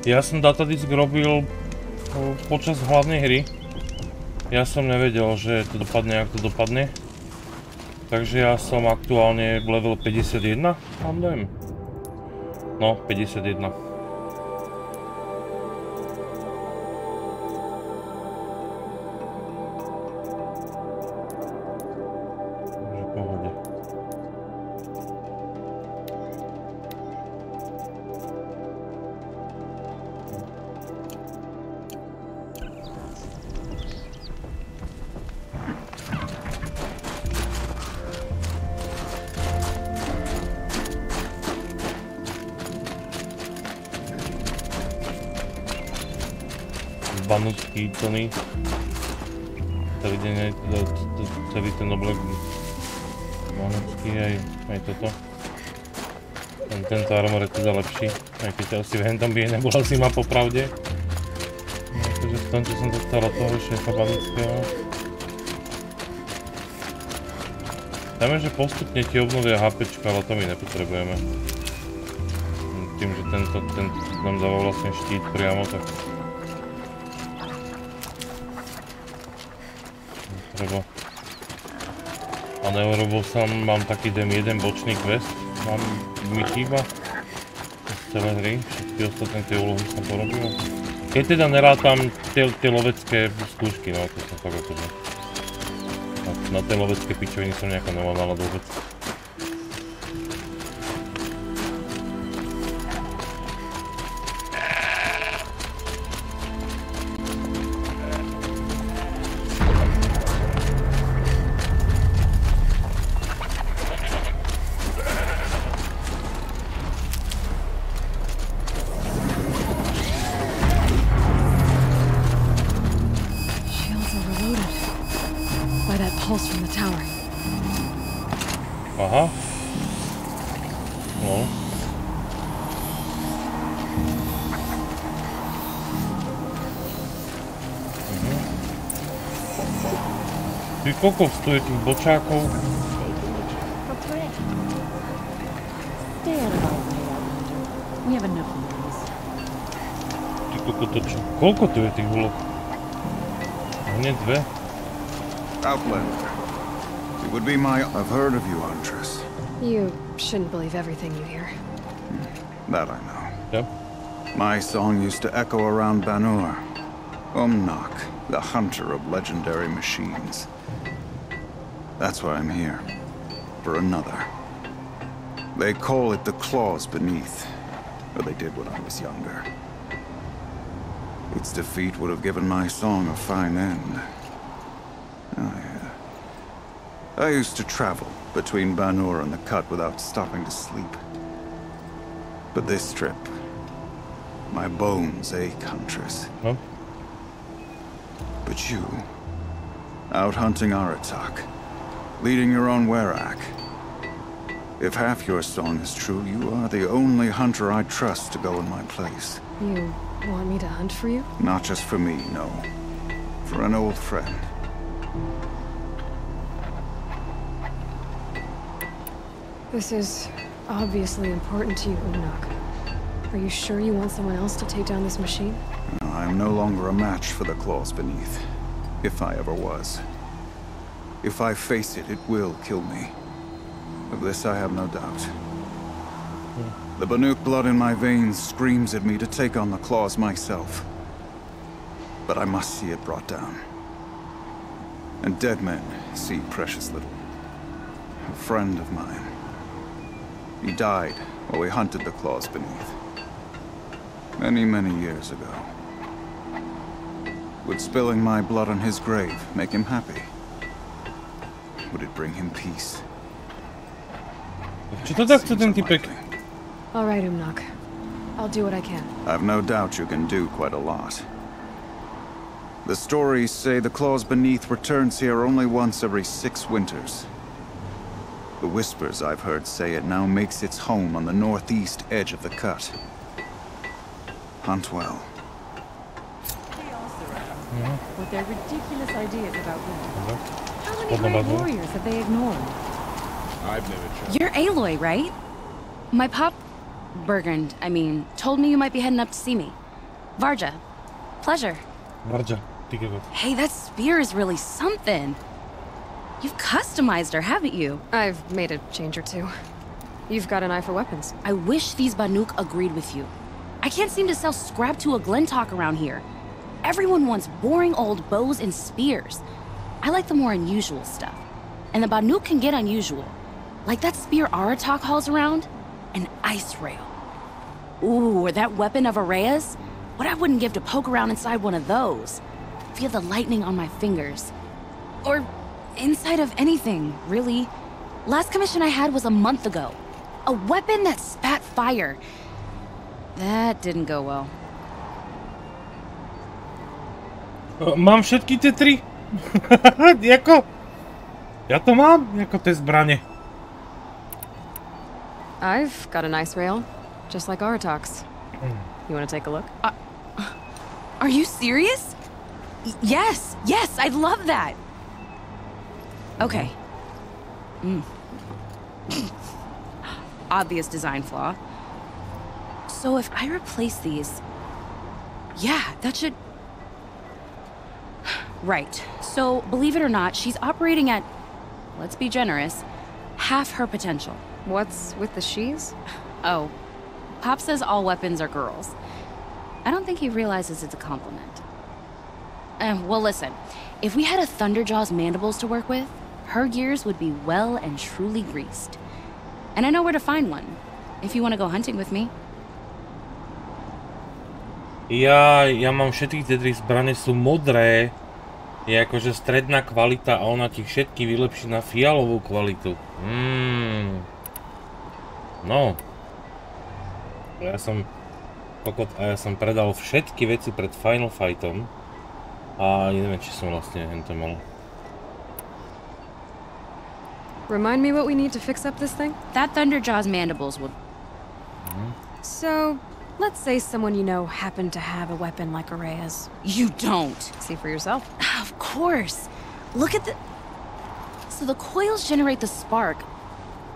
Ja som datadisk robil počas hlavnej hry. Ja som nevedel, že to dopadne, jak to dopadne. Takže ja som aktuálne level 51, mám dojem. No, 51. Banucký plný. Celý deň aj celý ten oblek banucký aj toto. Tento armor je teda lepší, aj keď asi v hentom by nebola zima popravde. Takže v tom, čo som dostal od toho šéfa banuckého. Tam je, že postupne ti obnovia HPčka, ale to my nepotrebujeme. Tým, že tento nám dáva vlastne štít priamo, tak treba. A neurobil som, mám taký jeden bočný quest, mi chýba z celé hry, všetky ostatné tie úlohy som porobil. Keď teda nerátam tie lovecké skúšky, no to som fakt akože. Na tie lovecké pičoviny som nejako nemal náladu vôbec. Aha. No. Ty kokos, tu je tých bočákov. Ty kokos, to čo? Koľko tu je tých úloh? Hneď dve. Outlander. It would be my... I've heard of you, Huntress. You shouldn't believe everything you hear. That I know. Yep. My song used to echo around Banur. Umnak, the hunter of legendary machines. That's why I'm here. For another. They call it the claws beneath. Or they did when I was younger. Its defeat would have given my song a fine end. Oh, yeah. I used to travel between Banur and the Cut without stopping to sleep. But this trip, my bones ache, Huntress. Huh? But you, out hunting Aratak, leading your own Werak. If half your song is true, you are the only hunter I trust to go in my place. You want me to hunt for you? Not just for me, no. For an old friend. This is obviously important to you, Umnak. Are you sure you want someone else to take down this machine? I am no longer a match for the claws beneath. If I ever was. If I face it, it will kill me. Of this I have no doubt. The Banuk blood in my veins screams at me to take on the claws myself. But I must see it brought down. And dead men see precious little. A friend of mine. He died while we hunted the claws beneath. Many, many years ago. Would spilling my blood on his grave make him happy? Would it bring him peace? All right, Umnak. I'll do what I can. I've no doubt you can do quite a lot. The stories say the claws beneath returns here only once every 6 winters. The whispers I've heard say it now makes its home on the northeast edge of the cut. Hunt well. With their ridiculous ideas about women. How many great warriors have they ignored? I've never tried. You're Aloy, right? My pop... Bergand, I mean, told me you might be heading up to see me. Varja. Pleasure. Varja, ty kokot. Hey, that spear is really something. You've customized her, haven't you? I've made a change or two. You've got an eye for weapons. I wish these Banuk agreed with you. I can't seem to sell scrap to a Glentalk around here. Everyone wants boring old bows and spears. I like the more unusual stuff. And the Banuk can get unusual. Like that spear Aratak hauls around. An ice rail. Ooh, or that weapon of Araya's? What I wouldn't give to poke around inside one of those. Feel the lightning on my fingers. Or inside of anything, really. Last commission I had was a month ago. A weapon that spat fire. That didn't go well. Mám všetky tie 3. Jako? Ja to mám, jako tie zbranie. I've got a nice rail, just like Aratak's. You want to take a look? Are you serious? Yes, I'd love that. Okay. Obvious design flaw. So if I replace these... Yeah, that should... Right. So, believe it or not, she's operating at, let's be generous, half her potential. What's with the she's? Oh, Pop says all weapons are girls. I don't think he realizes it's a compliment. Well, listen. If we had a Thunderjaw's mandibles to work with, her gears would be well and truly greased. And I know where to find one, if you want to go hunting with me. Ja mám všetky tie 3 zbrane, sú modré. Je akože stredná kvalita a ona ti všetky vylepší na fialovú kvalitu. No. Ja som kokot a ja som predal všetky veci pred Final Fightom. A neviem, či som vlastne hento mal. Remind me what we need to fix up this thing? That Thunderjaw's mandibles would... So, let's say someone you know happened to have a weapon like Araya's. You don't. See for yourself. Of course. Look at the... So the coils generate the spark,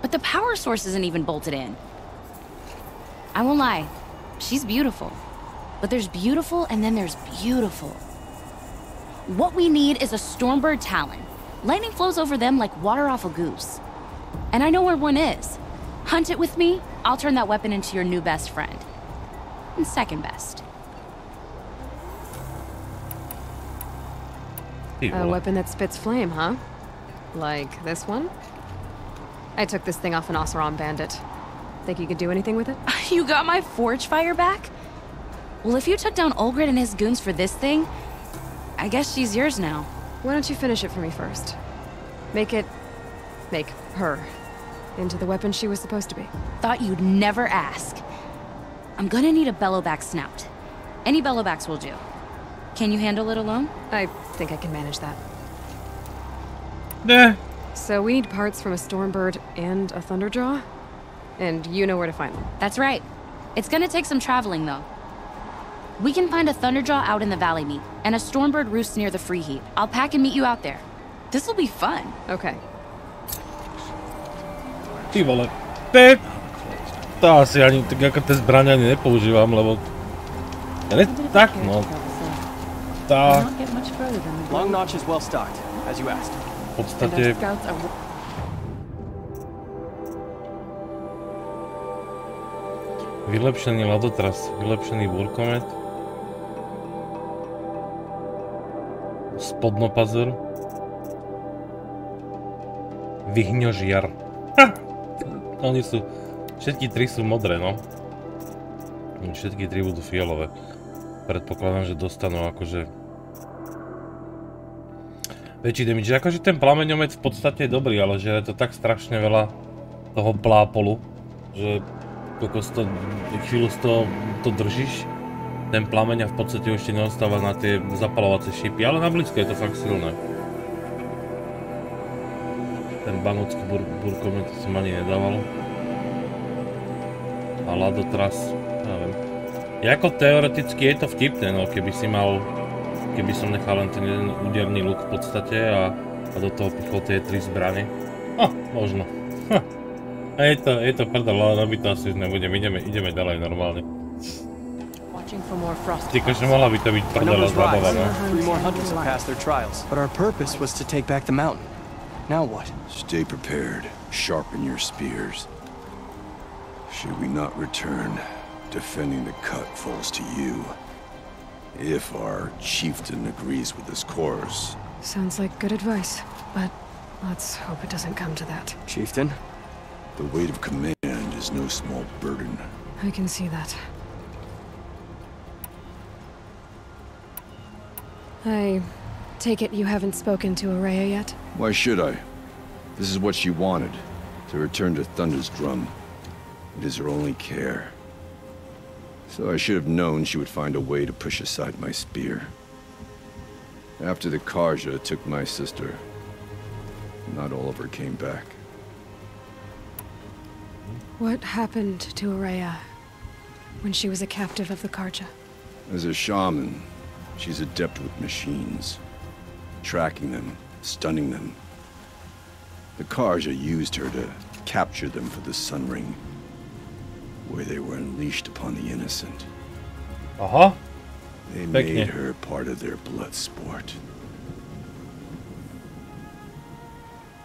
but the power source isn't even bolted in. I won't lie. She's beautiful. But there's beautiful and then there's beautiful. What we need is a Stormbird Talon. Lightning flows over them like water off a goose. And I know where one is. Hunt it with me, I'll turn that weapon into your new best friend. And second best. A weapon that spits flame, huh? Like this one? I took this thing off an Oseram bandit. Think you could do anything with it? You got my forge fire back? Well, if you took down Olgrid and his goons for this thing, I guess she's yours now. Why don't you finish it for me first? Make her into the weapon she was supposed to be. Thought you'd never ask. I'm gonna need a bellowback snout. Any bellowbacks will do. Can you handle it alone? I think I can manage that. Ne. So we need parts from a Stormbird and a Thunderjaw? And you know where to find them. That's right. It's gonna take some traveling, though. We can find a Thunderjaw out in the Valley Meet, and a Stormbird roosts near the Free Heap. I'll pack and meet you out there. This'll be fun. Okay. Ty vole. To asi ani tak ako tie zbrane ani nepoužívam, lebo... Tak no. Tá... Long Notch is well stocked, as you asked. V podstate... Vylepšený ladotras, vylepšený burkomet. Spodnopazur. Vyhňožiar. Oni sú... Všetky 3 sú modré, no. Všetky 3 budú fialové. Predpokladám, že dostanú akože... väčší damage. Akože ten plameňomec v podstate je dobrý, ale že je to tak strašne veľa toho plápolu, že chvíľu z toho to držíš, ten plameň a v podstate ešte neostáva na tie zapalovacie šípy, ale na blízko je to fakt silné. Ten banúcky burkomet som ani nedával. A ladotras, neviem. Jako teoreticky je to vtipné, no keby som nechal len ten jeden úderný luk v podstate a do toho pichol tie 3 zbrane. Možno. A je to prdel, ale my to asi už nebudem, ideme ďalej normálne. Searching for more frost. Ty že mohla by to byť Our prdela numbers rise. zábava, ne? 3 more hunters have passed their trials. But our purpose was to take back the mountain. Now what? Stay prepared. Sharpen your spears. Should we not return, defending the cut falls to you. If our chieftain agrees with this course. Sounds like good advice, but let's hope it doesn't come to that. Chieftain? The weight of command is no small burden. I can see that. I take it you haven't spoken to Araya yet? Why should I? This is what she wanted, to return to Thunder's drum. It is her only care. So I should have known she would find a way to push aside my spear. After the Karja took my sister, not all of her came back. What happened to Araya when she was a captive of the Karja? As a shaman, she's adept with machines. Tracking them, stunning them. The Karja used her to capture them for the Sun Ring, where they were unleashed upon the innocent. Aha. They Pekne. made her part of their blood sport.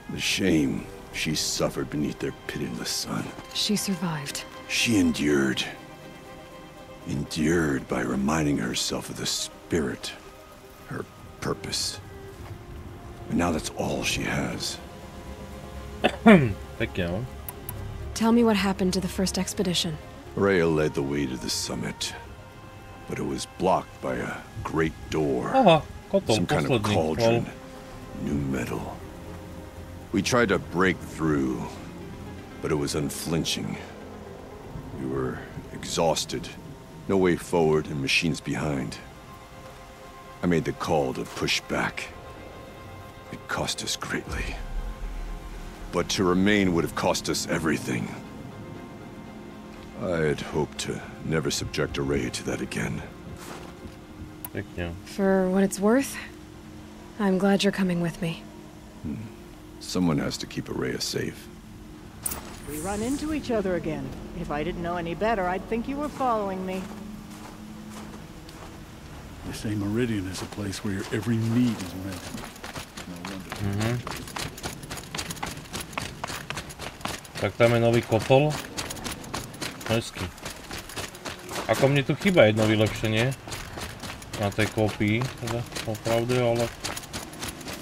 The shame she suffered beneath their pitiless sun. She survived. She endured. Endured by reminding herself of the spirit, her purpose. And now that's all she has. Pekne, no? Tell me what happened to the first expedition. Rhea led the way to the summit, but it was blocked by a great door. Aha, kotol, Some kind of posledný. cauldron. Lol. New metal. We tried to break through, but it was unflinching. We were exhausted. No way forward and machines behind. I made the call to push back. It cost us greatly. But to remain would have cost us everything. I had hoped to never subject Araya to that again. Pekne. For what it's worth, I'm glad you're coming with me. Someone has to keep Araya safe. We run into each other again. If I didn't know any better, I'd think you were following me. They say Meridian is a place where your every need is met. No wonder. Tak tam je nový kotol. Hezky. Ako mne tu chýba jedno vylepšenie na tej kópii, teda opravdu, ale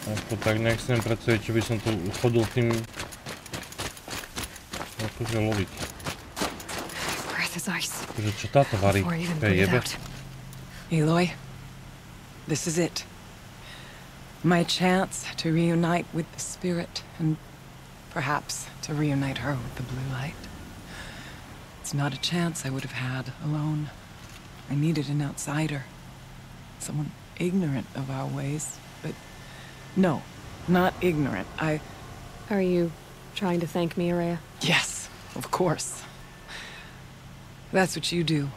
ako tak nejak si nepredstaviť, či by som tu chodil tým akože loviť. Breath is ice. Takže čo táto varí? Before I even To je put it jebe? out. Aloy, this is it. My chance to reunite with the spirit, and perhaps to reunite her with the blue light. It's not a chance I would have had alone. I needed an outsider. Someone ignorant of our ways, but no, not ignorant. Are you trying to thank me, Araya? Yes, of course. That's what you do.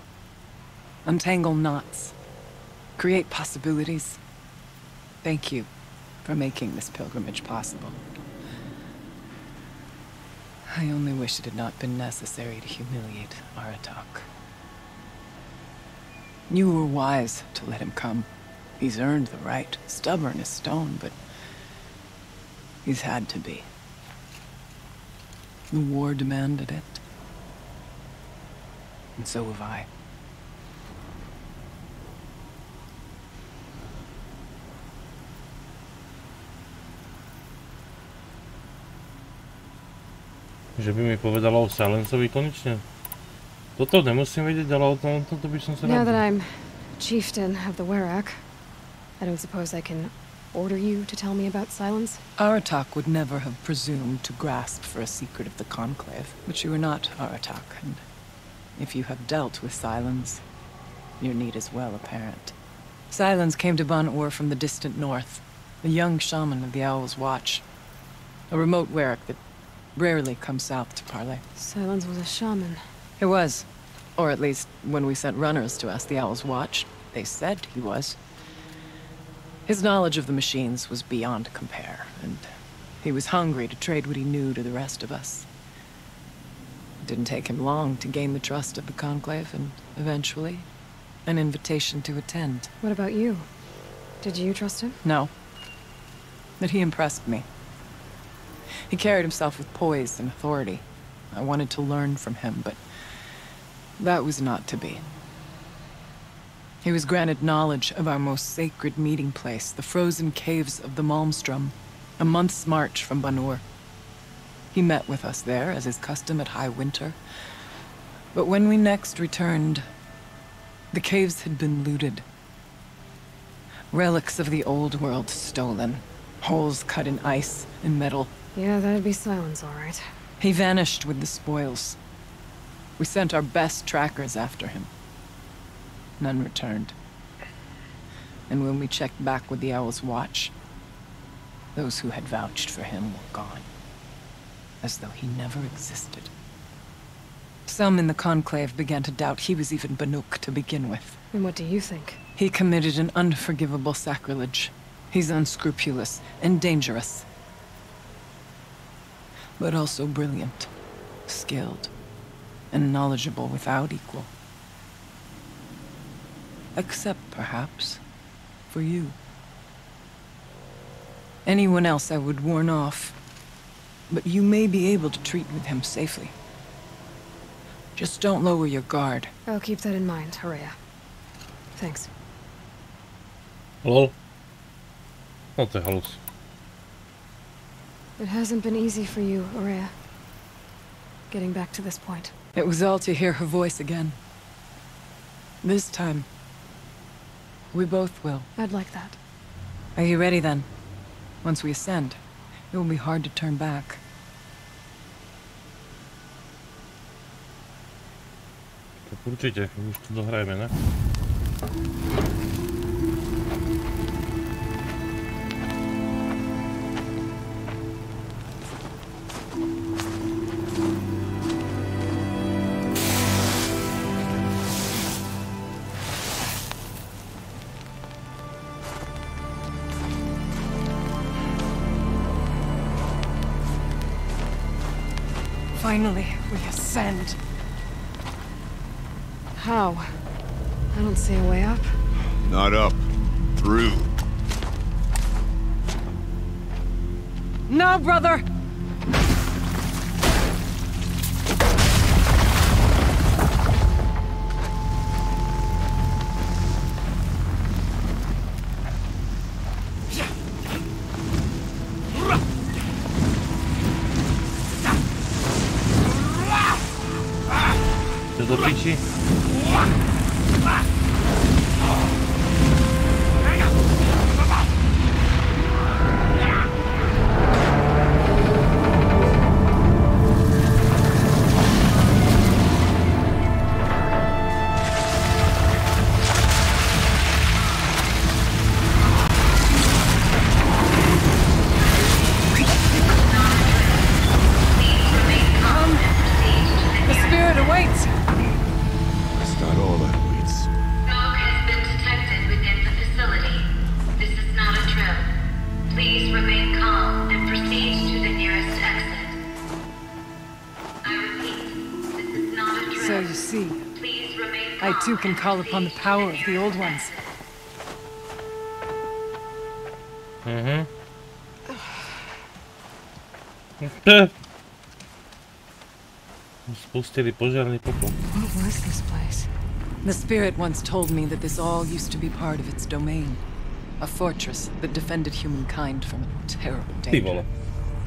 Untangle knots. Create possibilities. Thank you for making this pilgrimage possible. I only wish it had not been necessary to humiliate Aratak. You were wise to let him come. He's earned the right. Stubborn as stone, but he's had to be. The war demanded it. And so have I. Že by mi povedala o Silencovi konečne. Toto nemusím vedieť, ale o tomto by som sa Now rád. that I'm chieftain of the Werak, I don't suppose I can order you to tell me about Silence? Aratak would never have presumed to grasp for a secret of the Conclave. But you are not Aratak, and if you have dealt with Silence, your need is well apparent. Silence came to Ban-Ur from the distant north, a young shaman of the Owl's Watch. A remote Werak that rarely comes south to parley. Silence was a shaman. He was. Or at least, when we sent runners to ask the Owl's Watch, they said he was. His knowledge of the machines was beyond compare, and he was hungry to trade what he knew to the rest of us. It didn't take him long to gain the trust of the Conclave, and eventually, an invitation to attend. What about you? Did you trust him? No. But he impressed me. He carried himself with poise and authority. I wanted to learn from him, but that was not to be. He was granted knowledge of our most sacred meeting place, the frozen caves of the Malmstrom, a month's march from Banur. He met with us there, as is custom at high winter. But when we next returned, the caves had been looted. Relics of the old world stolen. Holes cut in ice and metal. Yeah, that'd be Silence, all right. He vanished with the spoils. We sent our best trackers after him. None returned. And when we checked back with the Owl's Watch, those who had vouched for him were gone. As though he never existed. Some in the Conclave began to doubt he was even Banuk to begin with. And what do you think? He committed an unforgivable sacrilege. He's unscrupulous and dangerous. But also brilliant, skilled, and knowledgeable without equal. Except, perhaps, for you. Anyone else I would warn off, but you may be able to treat with him safely. Just don't lower your guard. I'll keep that in mind, Horea. Thanks. Lol. No to je halus. It hasn't been easy for you, Horea. Getting back to this point. It was all to hear her voice again. This time, we both will. I'd like that. Are you ready then? Once we ascend, it will be hard to turn back. Tak určite, už to dohrajeme, ne? Finally, we ascend. How? I don't see a way up. Not up. Through. No, brother! Co do pici? So you see, I too can call upon the power of the old ones. Spustili požiarný popol. What was this place? The spirit once told me that this all used to be part of its domain. A fortress that defended humankind from a terrible danger.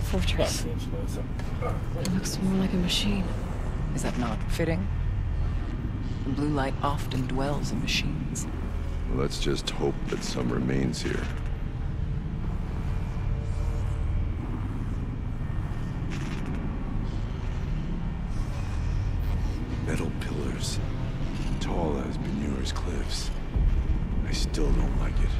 Fortress. It looks more like a machine. Is that not fitting? The blue light often dwells in machines. Let's just hope that some remains here. Metal pillars, tall as Banur's cliffs. I still don't like it.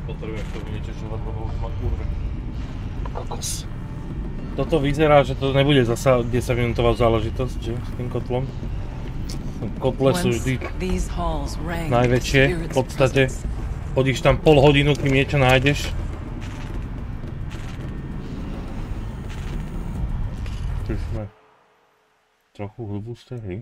Potrebujem to vytečovať, lebo už ma kurve. Toto vyzerá, že to nebude zasa 10-minútová záležitosť, že? S tým kotlom. Kotle sú vždy najväčšie. V podstate chodíš tam pol hodinu, kým niečo nájdeš. Tu sme trochu hlbú z tej hry.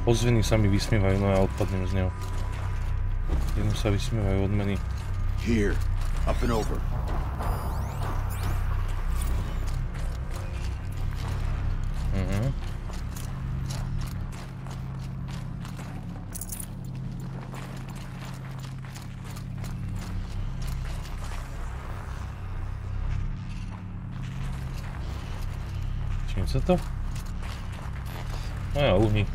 Ozveny sa mi vysmievajú, no ja odpadnem z neho. Jednu sa vysmievajú odmeny. Here, up and over. Čím sa to? Ja, uhni.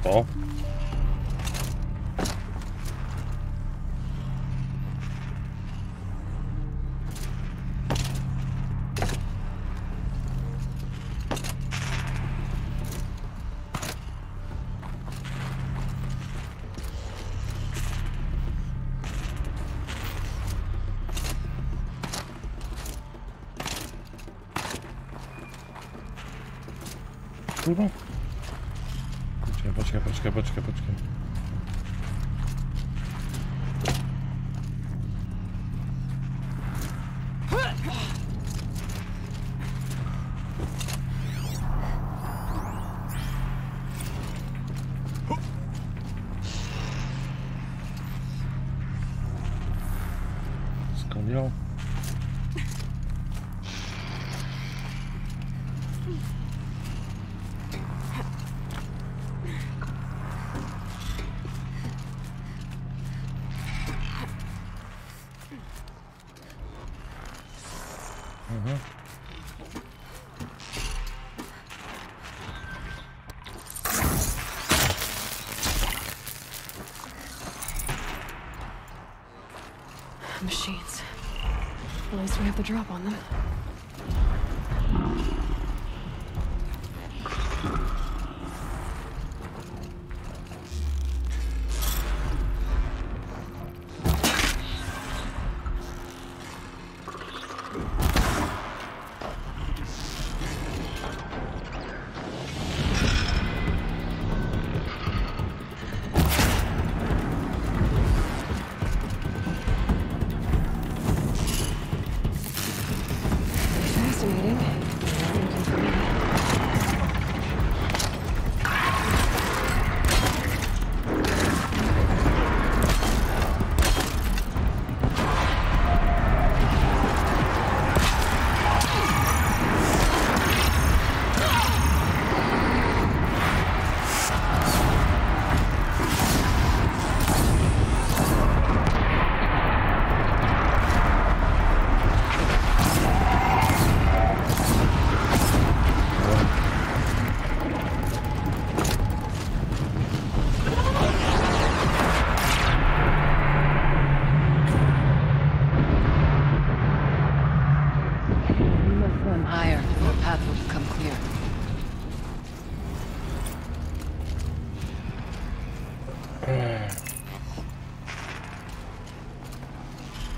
O. Kurwa. Poczekaj. Skąd ją? Machines. At least we have the drop on them.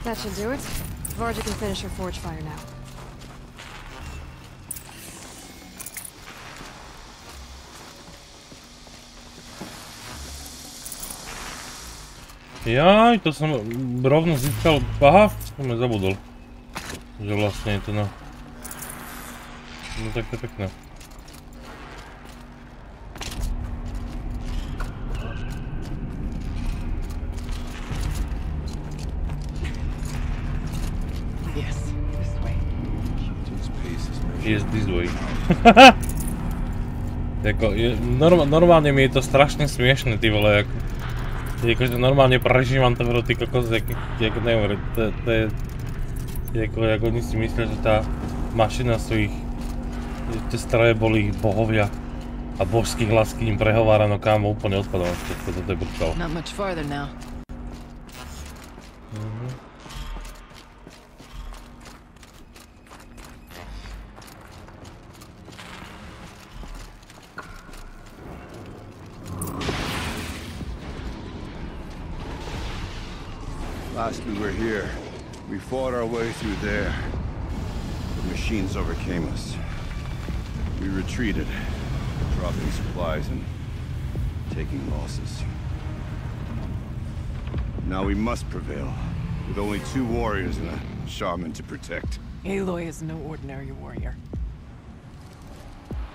That should do it. Varga can finish her forge fire now. Jaj, to som rovno získal. Aha, som zabudol. Že vlastne je to na... No tak to je pekné. Yes, this way. Yes, this way. Jako, normálne mi je to strašne smiešne, ty vole, ako... Jakože normálne prežívam to hru, ty kokos, jako neviem, to je... Jako oni si myslia, že tá mašina sú ich... Že tie stroje boli ich bohovia. A božský hlas k ním prehovára, no kámo, úplne odpadám, toto je brutál. Not much farther now. Last we were here, we fought our way through there. The machines overcame us. We retreated, dropping supplies and taking losses. Now we must prevail, with only 2 warriors and a shaman to protect. Aloy is no ordinary warrior.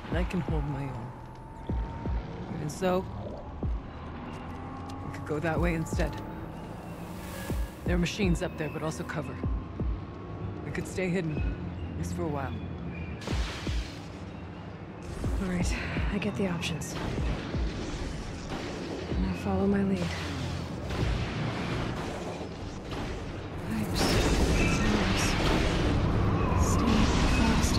And I can hold my own. Even so, we could go that way instead. There are machines up there, but also cover. We could stay hidden, at least for a while. All right, I get the options. Now follow my lead. Pipes, tunnels. Stay fast.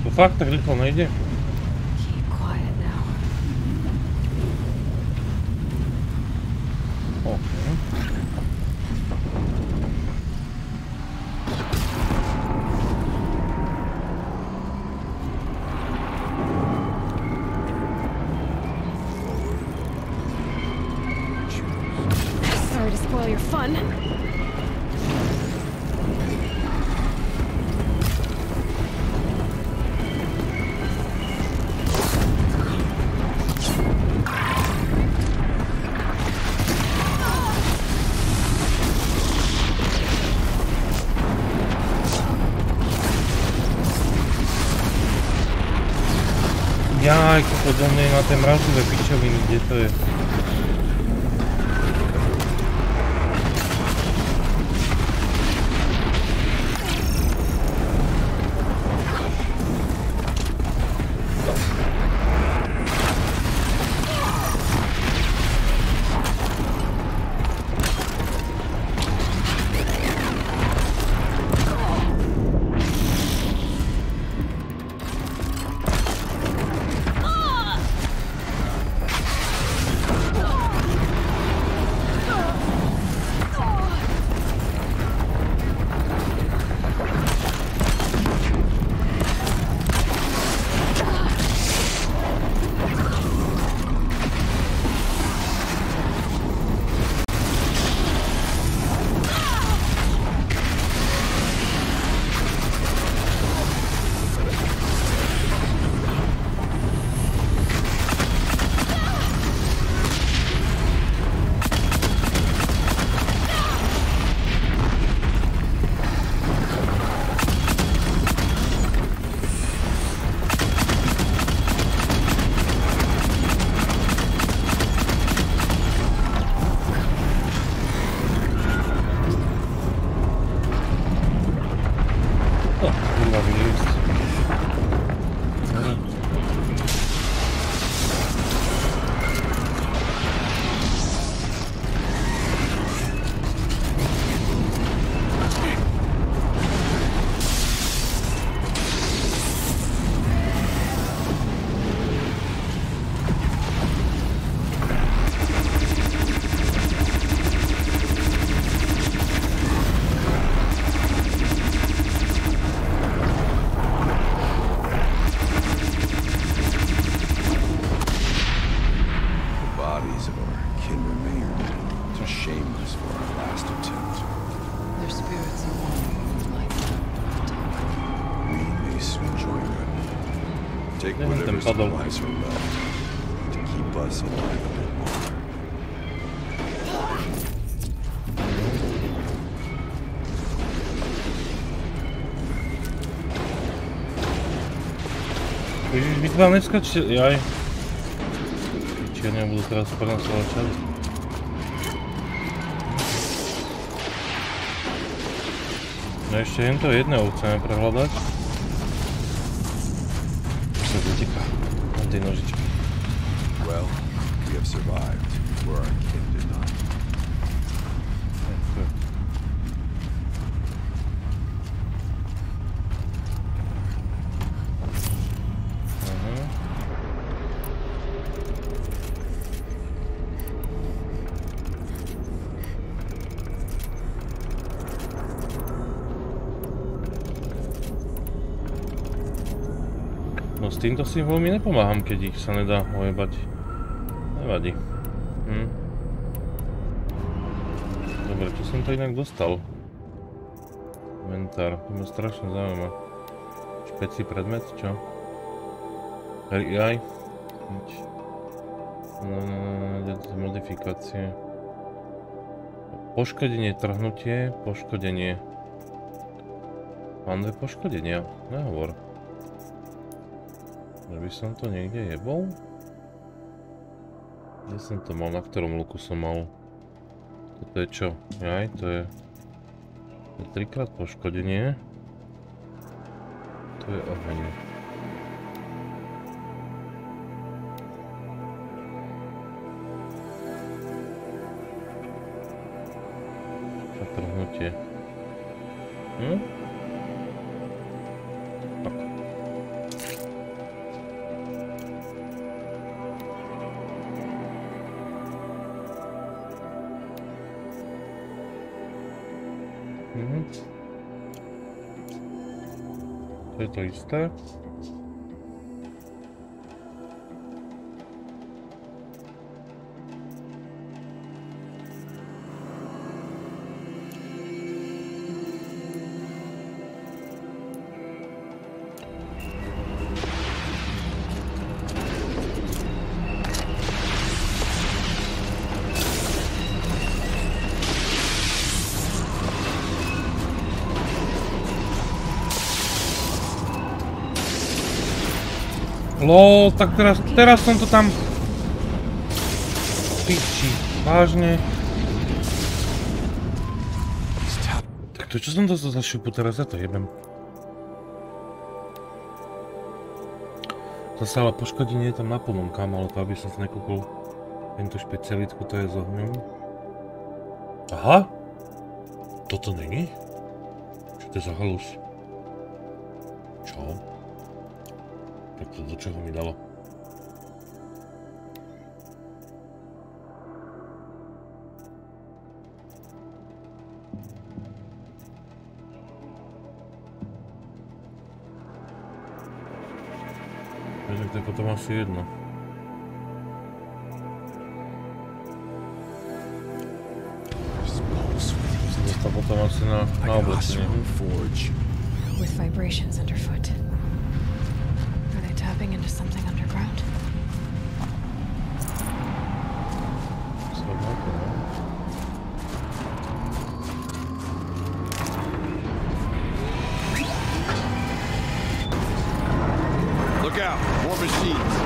To fakt tak rýchlo nejde? Keep quiet now. Okay. Sorry to spoil your fun. Jaj, kokos, do mne na té mrazové pičoviny, kde to je? Take whatever supplies are left to keep us alive a bit more. Ježiš, vy to vám neskočili, jaj. či oni budú teraz prenosovať čas. No ešte hento jedného chceme prehľadať. Čo sa uteká? Mám tej nožičky. Well, we have survived where our kin did not. No s týmto si veľmi nepomáham, keď ich sa nedá ojebať. Nevadí. Dobre, čo som to inak dostal? Inventár, to ma strašne zaujíma. Špeci predmet, čo? AI? Modifikácie. Poškodenie, trhnutie, poškodenie. Mám dve poškodenia, nehovor. Že by som to niekde jebol? Kde som to mal? Na ktorom luku som mal? Toto je čo? Jaj, to je 3-krát poškodenie. To je oheň. Zatrhnutie. To je to isté. Lol, tak teraz som to tam... Piči, vážne. Tak to čo som to za šupu, teraz ja to jebem. Zase ale poškodenie je tam na plnom, kam, ale to aby som sa nekúkol tento špecialitku, to je s ohňom. Aha! Toto není? Čo to je za halus? Čo? Tak to do čoho mi dalo? Veď to je potom asi jedno. Som dostal potom asi na oblečenie. With vibrations underfoot. Tapping into something underground. Look out! More machines!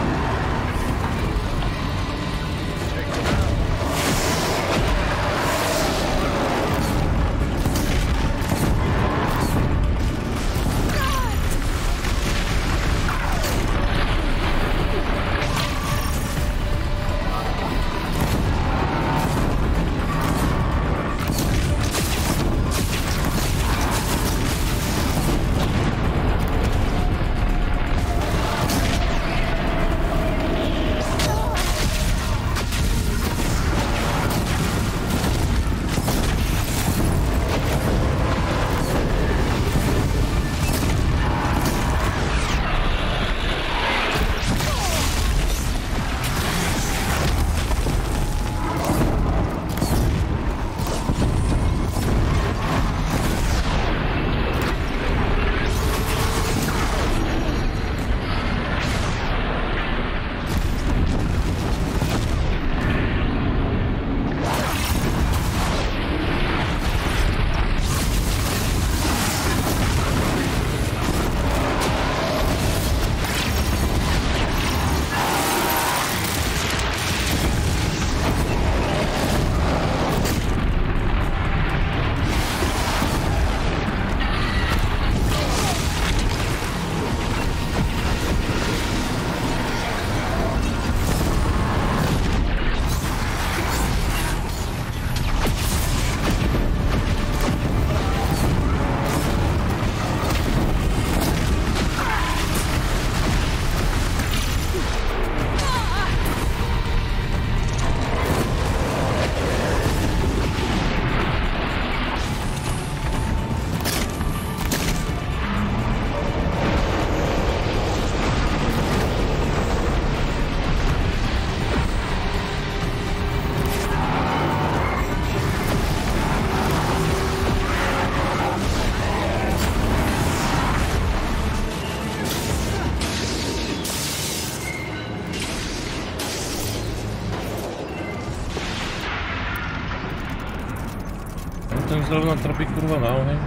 Ten zrovna trpí kurva na oheň.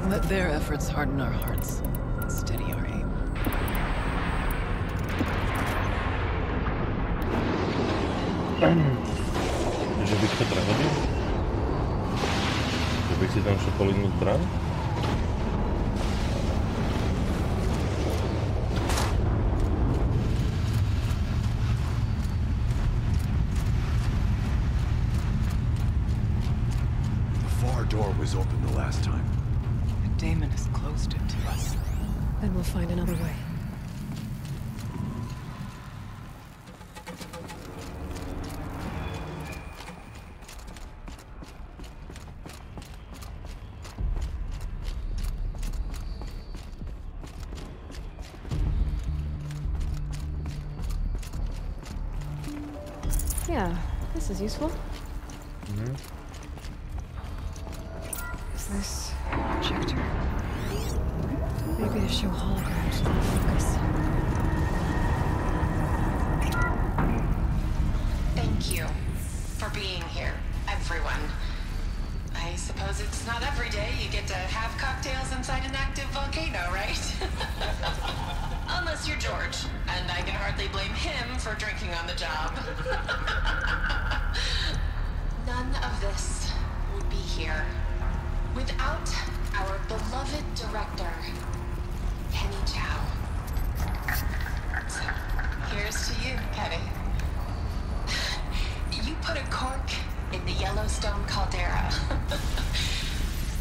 Let their efforts harden our hearts and steady our aim. Že bych to prehodil? Že bych si tam šel inú zbraň? The far door was open the last time. The Daemon has closed it to us. Then we'll find another way. Yeah, this is useful. Is this projector? Maybe to show holograms on focus. Thank you for being here, everyone. I suppose it's not every day you get to have cocktails inside an active volcano, right? Unless you're George, and I can hardly blame him for drinking on the job. None of this would be here without our beloved director, Kenny Chow. So, here's to you, Kenny. You put a cork in the Yellowstone caldera.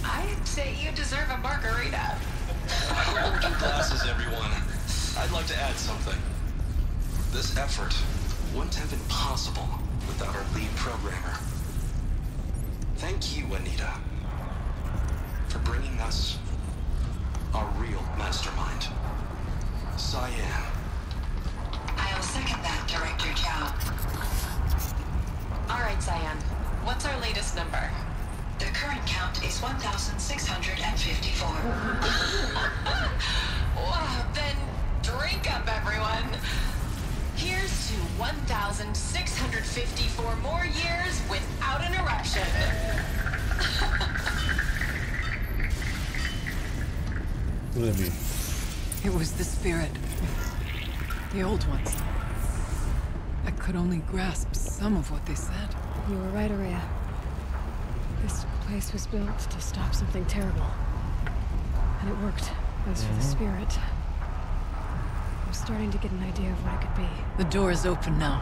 I'd say you deserve a margarita. Open glasses, everyone. I'd like to add something. This effort wouldn't have been possible without our lead programmer. Thank you, Anita, for bringing us a real mastermind, Cyan. I'll second that, Director Chow. All right, Cyan. What's our latest number? The current count is 1,654. Wow, then drink up, everyone. Here's to 1,654 more years without an eruption. It was the spirit. The old ones. I could only grasp some of what they said. You were right, Araya. This place was built to stop something terrible. And it worked. As for the spirit, I'm starting to get an idea of what it could be. The door is open now.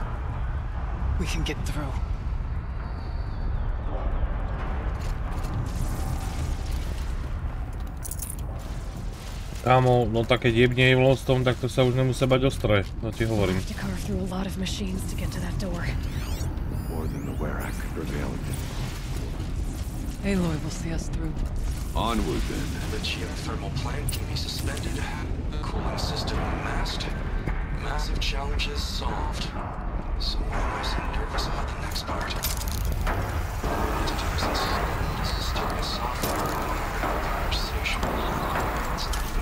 We can get through. Kámo, no tak keď jebne Yellowstone, tak to sa už nemusí bať ostré, to ti hovorím. To carve through a lot of machines to get to that door. More than the Werak could prevail against. Aloy will see us through. Onward, then. The geothermal plant can be suspended. Cooling system unmasked. Massive challenges solved. So why am I so nervous about the next part? All I need to do is install a software conversation. It's not even right.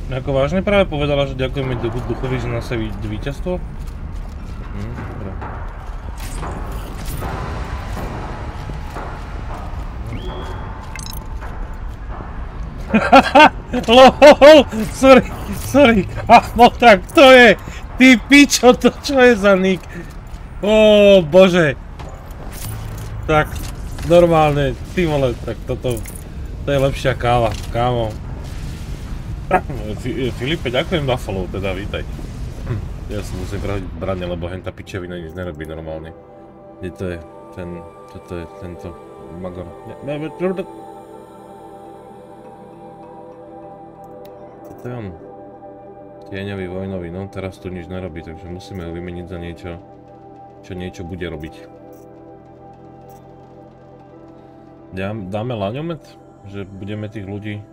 Ako vážne práve povedala, že ďakujeme duchovi, že nás je víťazstvo? Dobre. LOL! Sorry, kámo, tak to je! Ty pičo, to čo je za nick? Ó, bože! Tak, normálne, ty vole, tak toto... To je lepšia káva, kámo. Filipe, ďakujem za follow, teda vítaj. Ja si musím praviť brane, lebo henta pičevina nič nerobí normálne. Kde to je? Toto je tento magor. Toto je on. Tieňový vojnový, no teraz tu nič nerobí, takže musíme ho vymeniť za niečo, čo niečo bude robiť. Dáme laňomet? Že budeme tých ľudí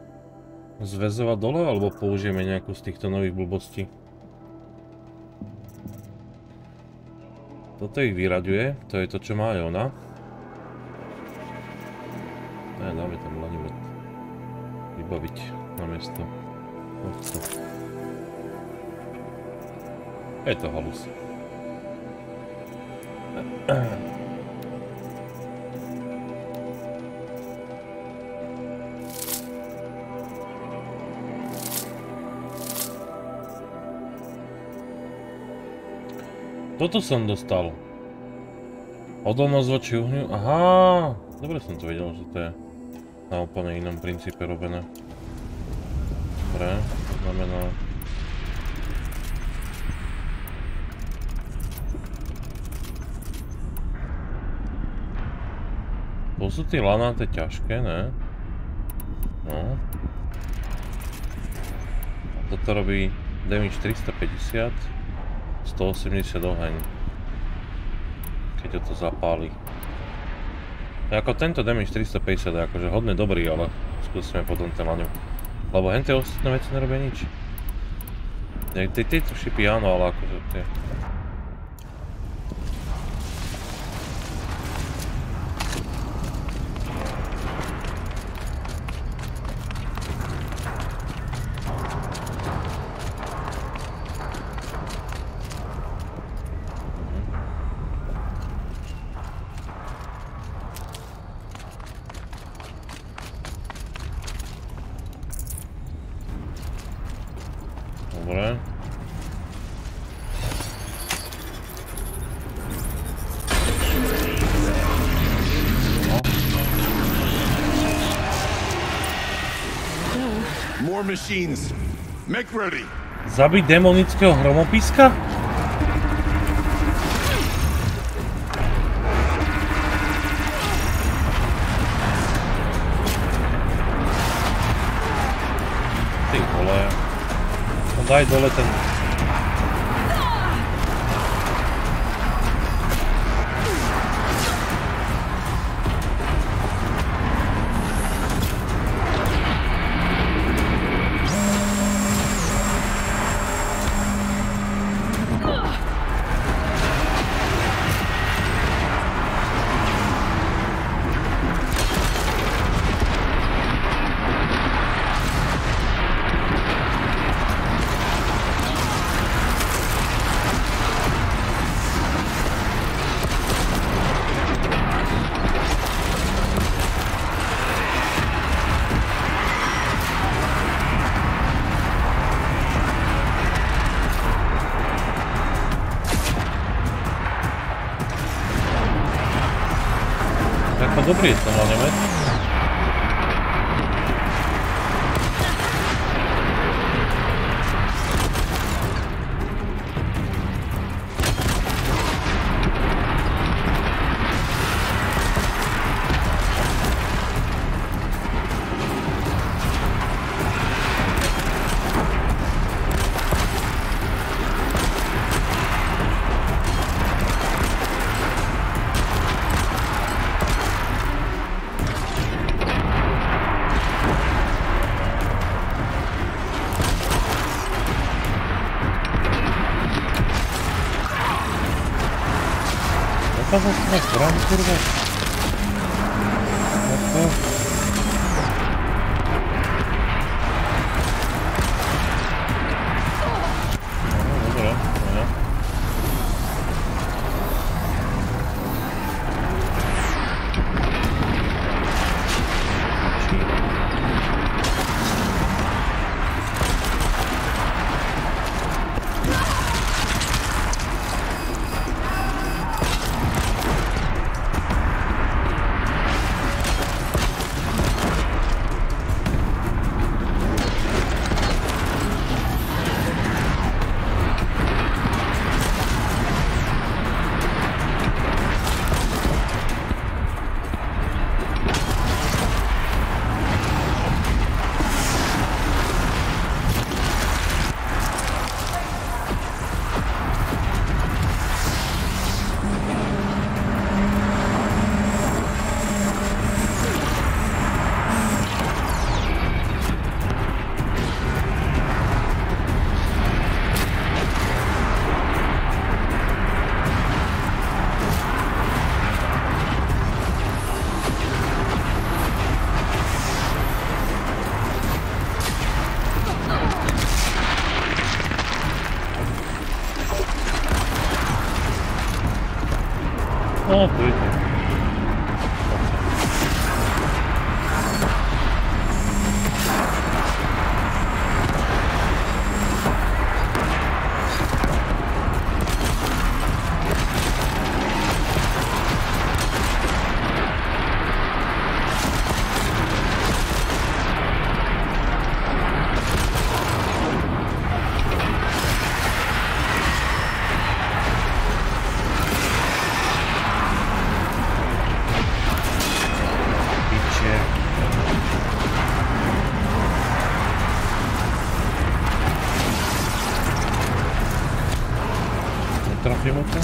zväzovať dole, alebo použijeme nejakú z týchto nových blbostí? Toto ich vyraďuje, to je to, čo má aj ona. Ne, dáme tam laňomet. Vybaviť na miesto. Je to halus. Toto som dostal. Odolnosť voči uhňu. Aha, dobre som to vedel, že to je na úplne inom princípe robené. Dobre, to znamená... To sú tie lanáte ťažké, ne? No. Toto robí damage 350, 180 oheň. Keď ho to zapáli. Ako tento damage 350 je akože hodne dobrý, ale skúsime potom ten laňu. Lebo hen tie ostatné veci nerobia nič. Tieto šipy áno, ale akože tie... Dobre. More machines. Make ready. Zabiť demonického hromopiska? Ty vole. Daj dole ten... Dobrý je ten laňomet. Brám, kurva. Ako? Trafím to?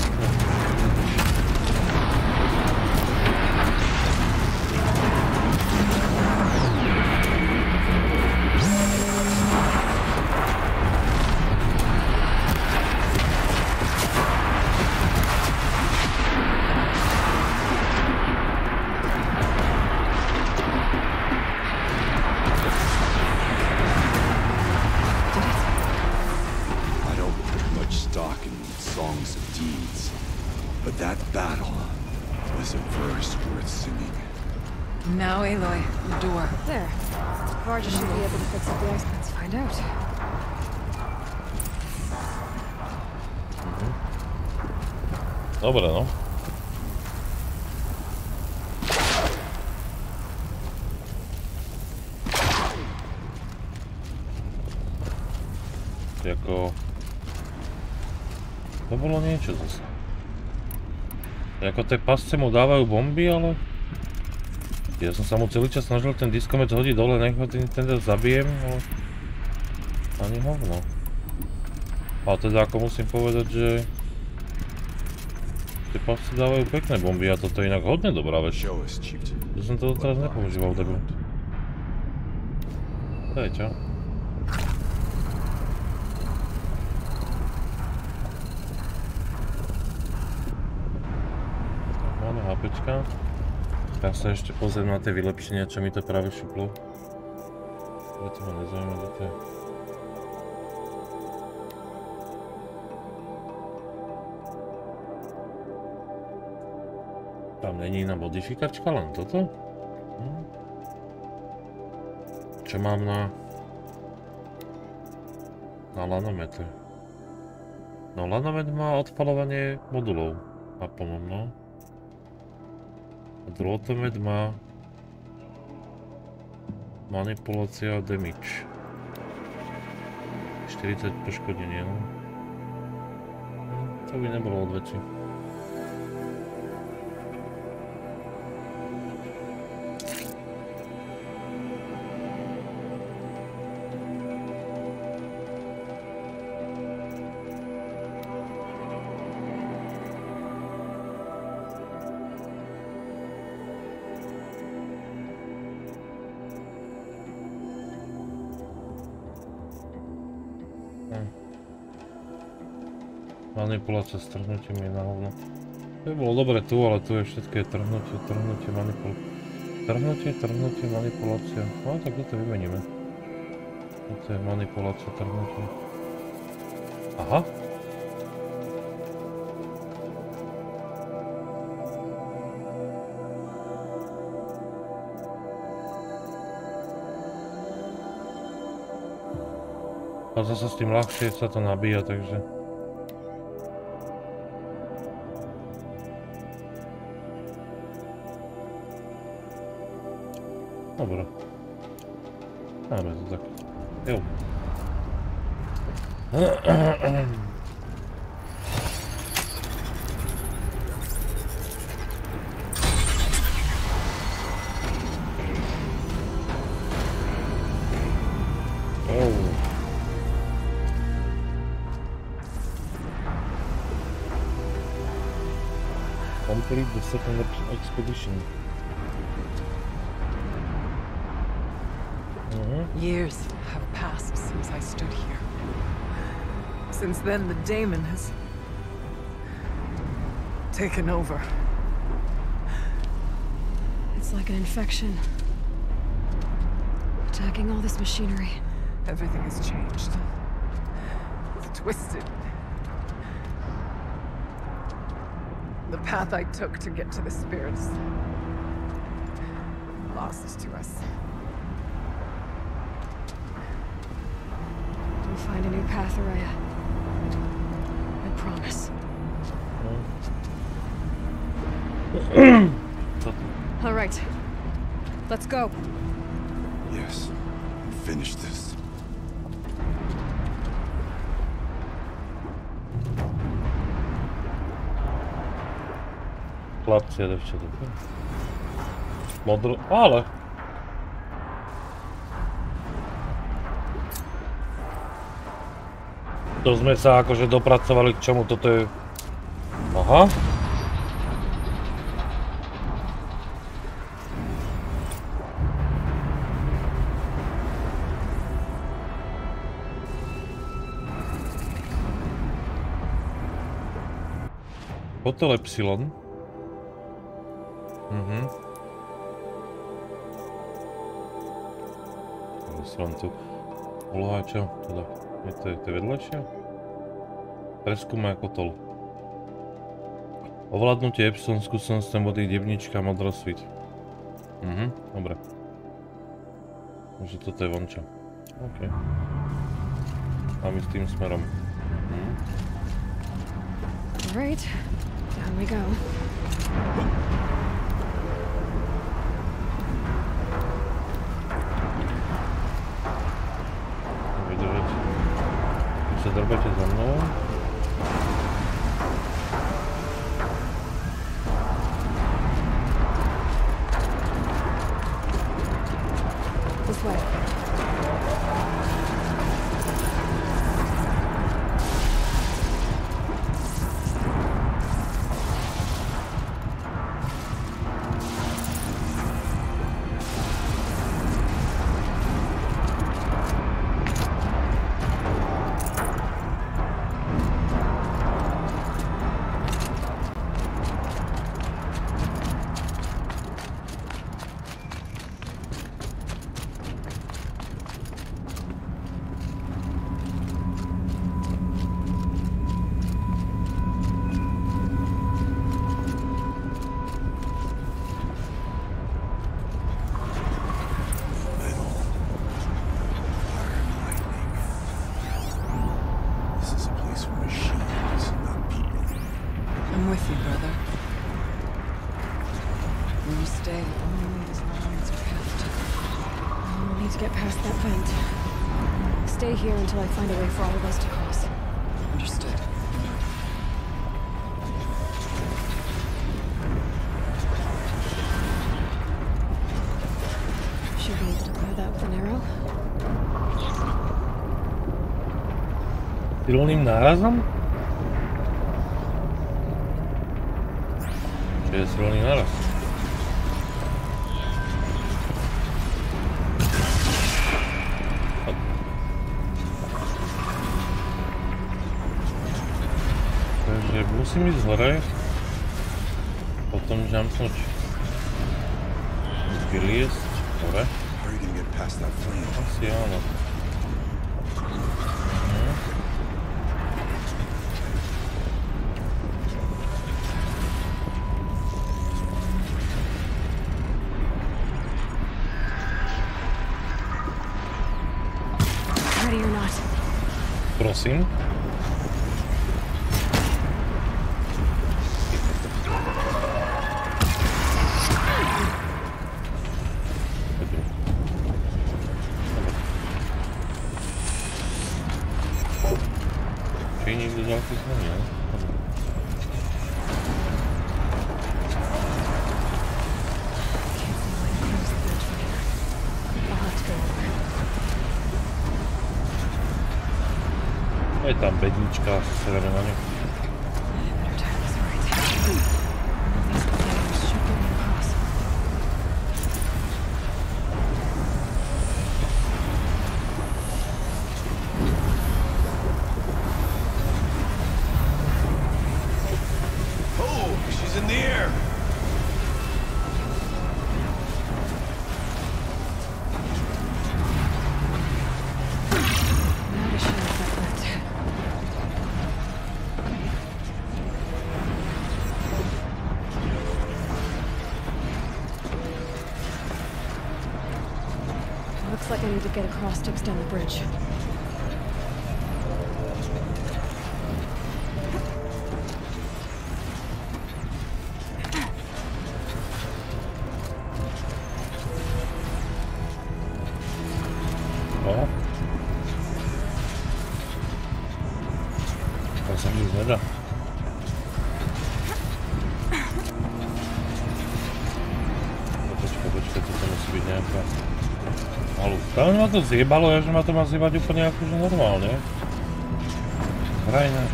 Now, Aloy, the door. There. Varja should be able to fix it there. Let's find out. Dobre, no. Jako... To bolo niečo zase. Jako tej pasce mu dávajú bomby, ale... Ja som sa mu celý čas snažil ten diskomet hodiť dole, nech ho ten zabijem, ale... Ani hovno. Ale teda ako musím povedať, že... Tie pasce dávajú pekné bomby a toto je inak hodne dobrá vec. Ja som to teraz nepoužíval, debil. To je čo? Máme HPčka. Ja sa ešte pozriem na tie vylepšenia, čo mi to práve šuplo. To ma nezaujíma, že to je. Tam není iná modifikačka, len toto? Čo mám na lanometre? No lanomet má odpalovanie modulov na plnom, no. Drôtomet má manipulácia a damage. 40 poškodenie, no. To by nebolo od veci. Manipulácia s trhnutím je na hovno. To by bolo dobre tu, ale tu je všetko trhnutie, manipulácia. Trhnutie, manipulácia. No tak toto vymeníme. Toto je manipulácia, trhnutie. Aha. A zase s tým ľahšie sa to nabíja, takže... Dobre. Máme to tak. Jo. Complete the second expedition. Years have passed since I stood here. Since then, the daemon has taken over. It's like an infection. Attacking all this machinery. Everything has changed. It's twisted. The path I took to get to the spirits lost to us. We'll find a new path, Araya. I promise. All right. Let's go. Yes. Finish this. Chlapci, devčata. Modro... Ale... To sme sa akože dopracovali k čomu, toto je Aha. Hotel Epsilon. Som tu úloha čo? Teda, je to vedľajšia? Preskúmaj kotol. Ovládnutie Epsilon, skúsenosť vody, debnička, modrosvit. Dobre. Takže toto je vonča. OK. A my s tým smerom. Right, down we go. Vydržať. Keď sa drbate za mnou. This way. Stay here until I find a way for all of us to cross. Understood. Should be able to clear that with an arrow. Silným nárazom? Čo je silný náraz? Musím ísť hore, potom jumpnúť, vyliesť hore. Asi áno. Ready or not? Prosím. Je tam bednička, asi sa dáme na ňu. Looks like I need to get across to extend the bridge. O. To sa mi nedá. Počkaj, toto musí byť nejaká... Tam ma to zjebalo, ja že ma to má zjebať úplne akože normálne. Hraj ne.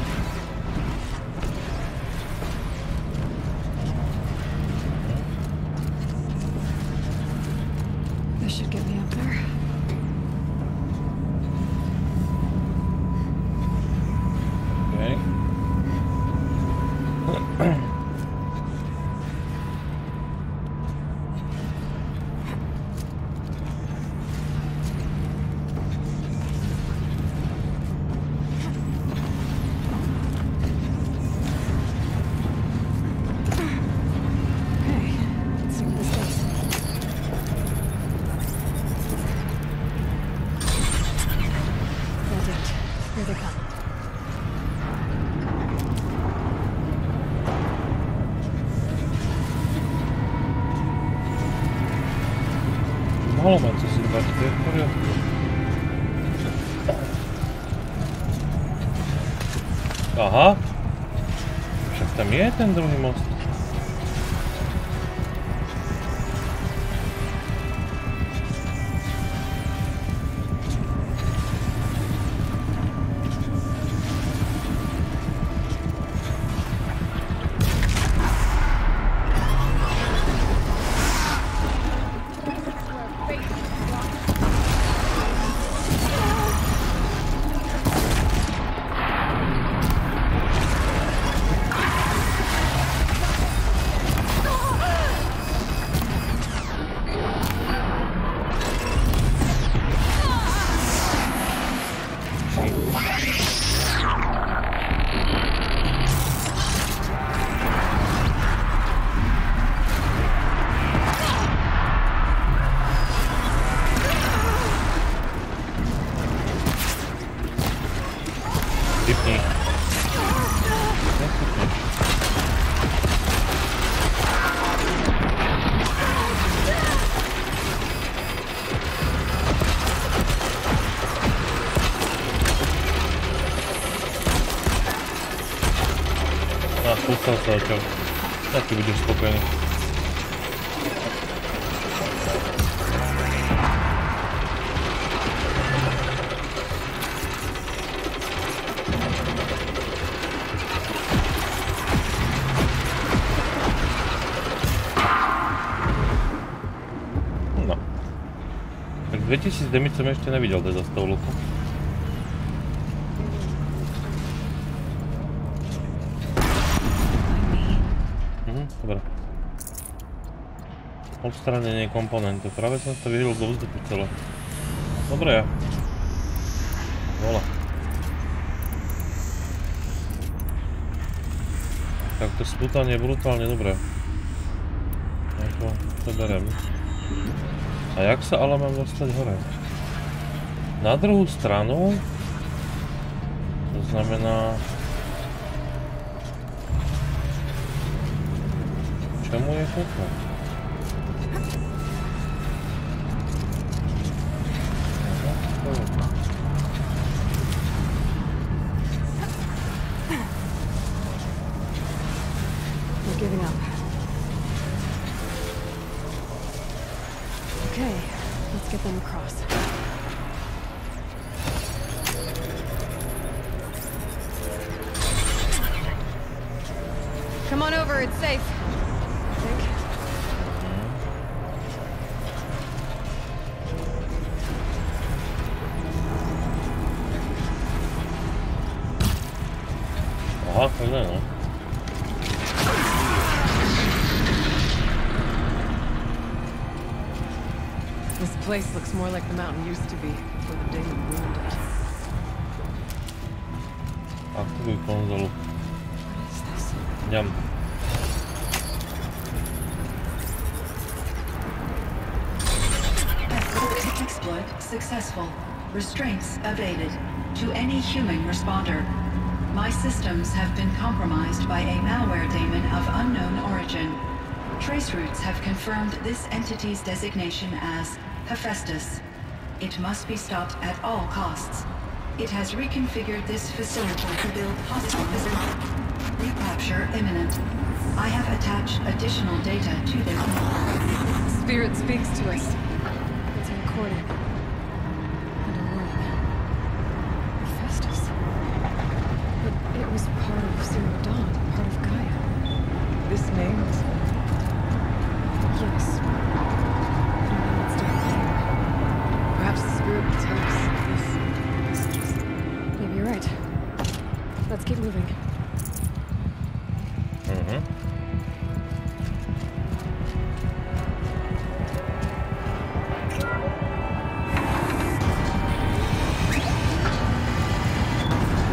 there. Okay. Malo ma co si dbať, to je v poriadku. Aha. Však tam je ten druhý most. Pustal sa čo? Tak ty budeš spokojný. No. Tak 2000 damage som ešte nevidel teda z toho luku. Dobre. Odstránenie komponentov. Práve som sa vyhýlil do vzduchu celé. Dobre. Vola. Tak to spútanie je brutálne dobré. Ako to berem. A jak sa ale mám dostať hore? Na druhú stranu... To znamená... Čemu je toto? We're giving up. Okay, let's get them across. Come on over, it's safe. Aha, to nie, no. This place looks more like the mountain used to be before the demon ruined it. Aktyvuj konzolu. Ňam. Exploit successful. Restraints evaded. To any human responder. My systems have been compromised by a malware daemon of unknown origin. Trace routes have confirmed this entity's designation as Hephaestus. It must be stopped at all costs. It has reconfigured this facility to build hostile missiles. Recapture imminent. I have attached additional data to this. Spirit speaks to us. It's a recording. And a word. Hephaestus. But it was part of Zero Dawn, part of Gaia. This name is... Yes. I don't know what's down there. keep moving.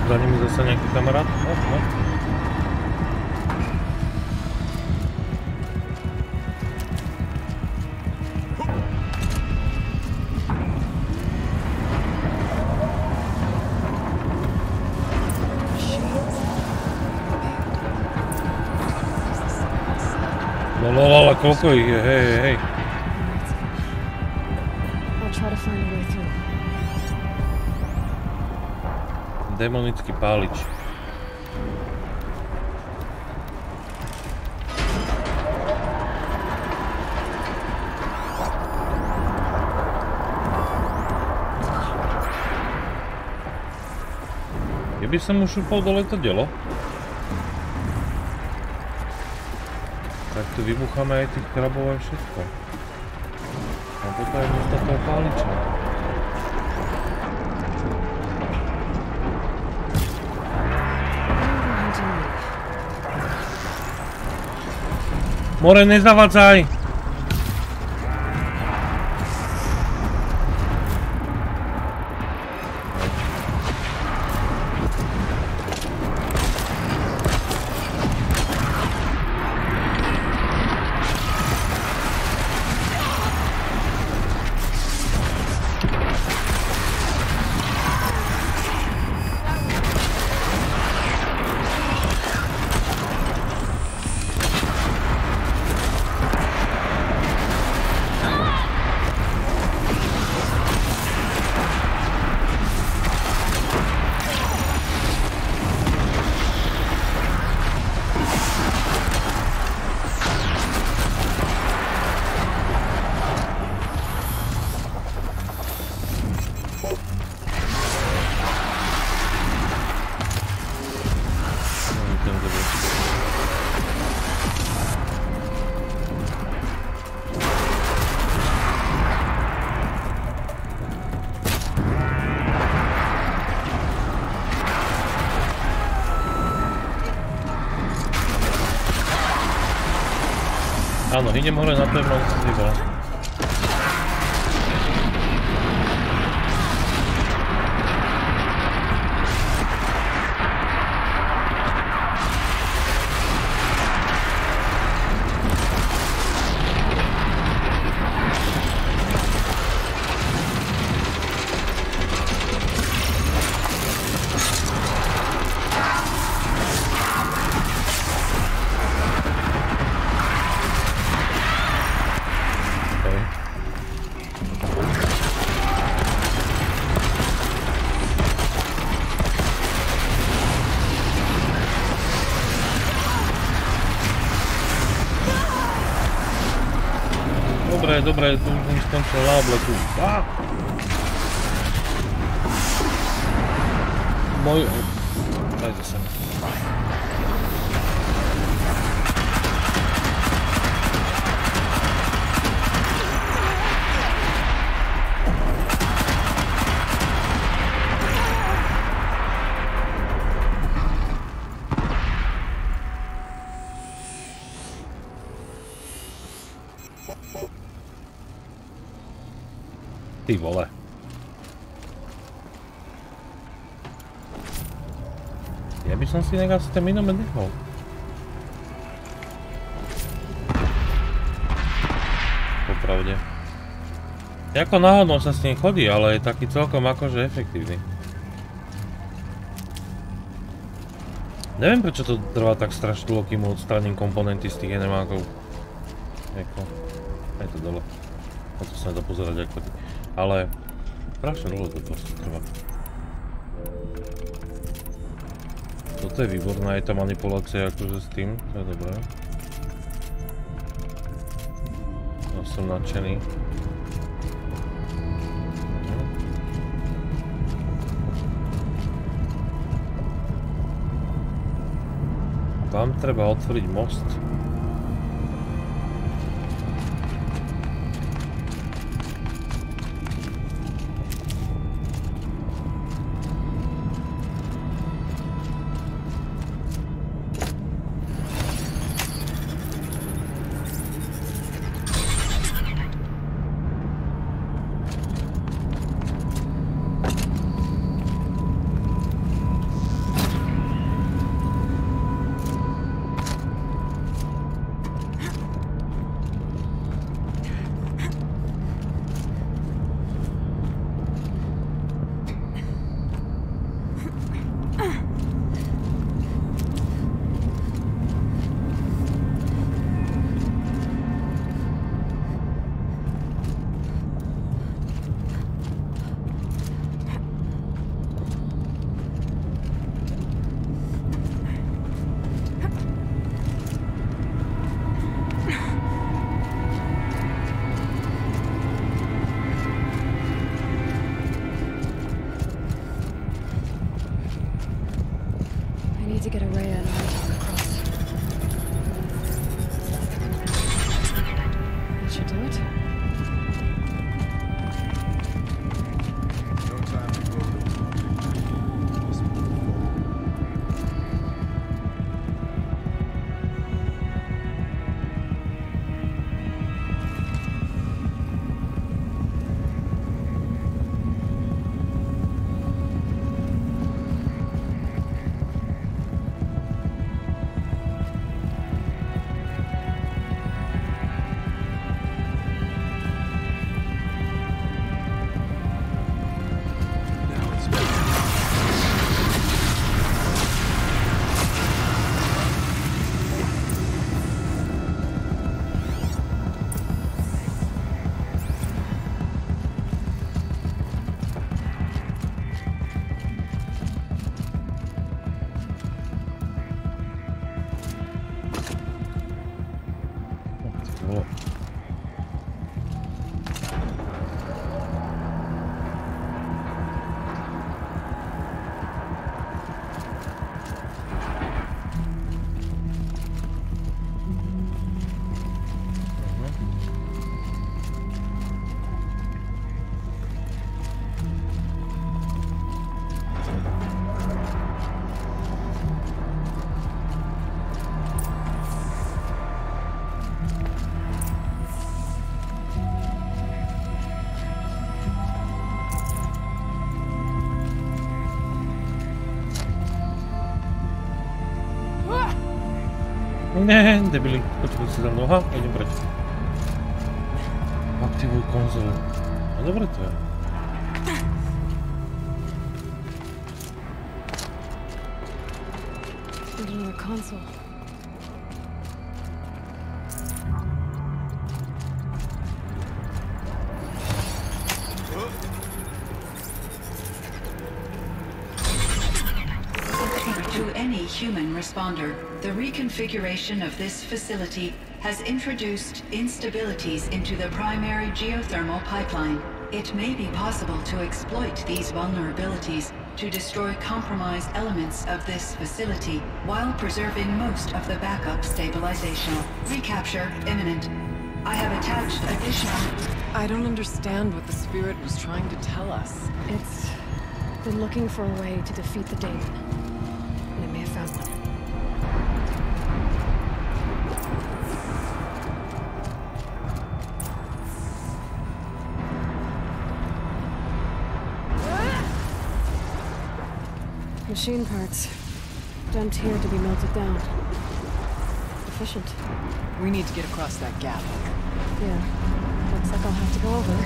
Za nimi zase nejaký kamarát? No. Ale koľko ich je, hej. I'll try to find a way through. Demonický pálič. Keby som už šupol dole to dielo, tak tu vybucháme aj tých krabov a všetko. A toto je miesto toho páliča. More, nezavadzaj! Áno, idem hore na pevno, co si bola. Dobre, tu už som skončil na obleku. Môj... Daj zase. Ty vole. Ja by som si asi ten minomet nechol. Popravde. Jako náhodnou sa s ním chodí, ale je taký celkom akože efektívny. Neviem, prečo to trvá tak strašne dlho, kým odstraním komponenty z tých enemákov. Eko. Aj to dole. O to sa nedá pozerať ako... Ale strašne dlho to proste trvá. Toto je výborná, je tá manipulácia akože s tým, to je dobré. Ja som nadšený. Tam treba otvoriť most. Ne, debili. Počkaj si za mnou. Aha, idem preč. Aktivuj konzolu. No dobre to je. Another console. To any human responder, the reconfiguration of this facility has introduced instabilities into the primary geothermal pipeline. It may be possible to exploit these vulnerabilities to destroy compromised elements of this facility while preserving most of the backup stabilization. Recapture imminent. I have attached additional... I don't understand what the spirit was trying to tell us. It's been looking for a way to defeat the daemon. And it may have found one. Machine parts. Dumped here to be melted down. Efficient. We need to get across that gap. Yeah. Looks like I'll have to go over.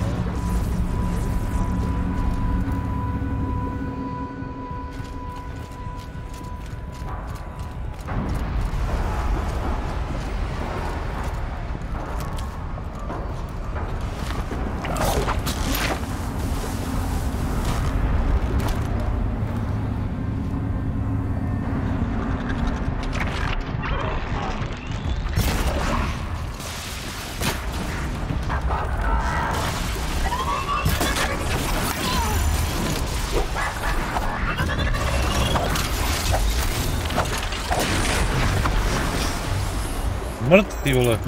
Mrt, ty vole.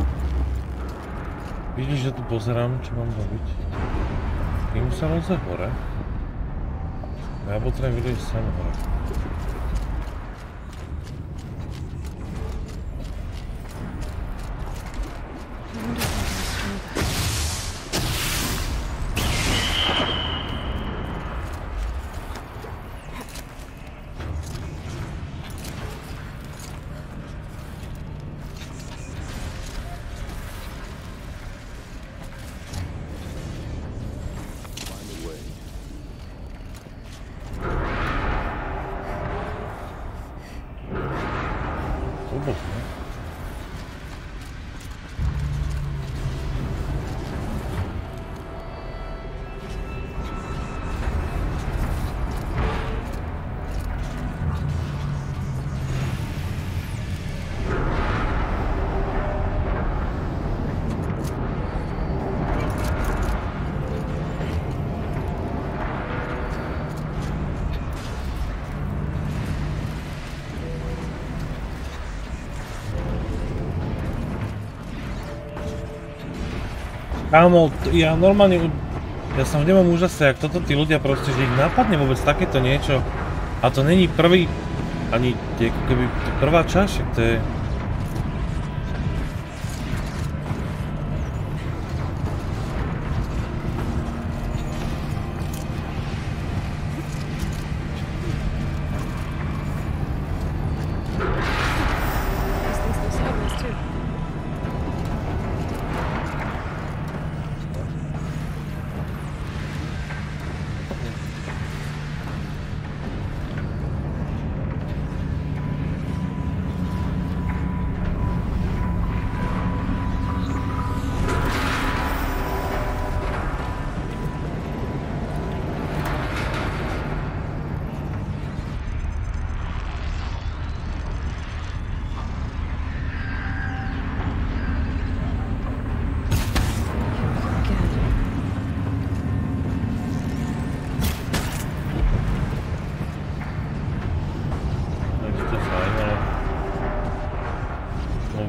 Vidíš, že tu pozerám, čo mám robiť? Kým sa leze hore? Ja potrebujem vylieť sem hore. Kámo, ja normálne, ja sa nemám úžasne, jak toto tí ľudia proste, že ich napadne vôbec takéto niečo. A to není prvý, ani keby prvá časť, to je...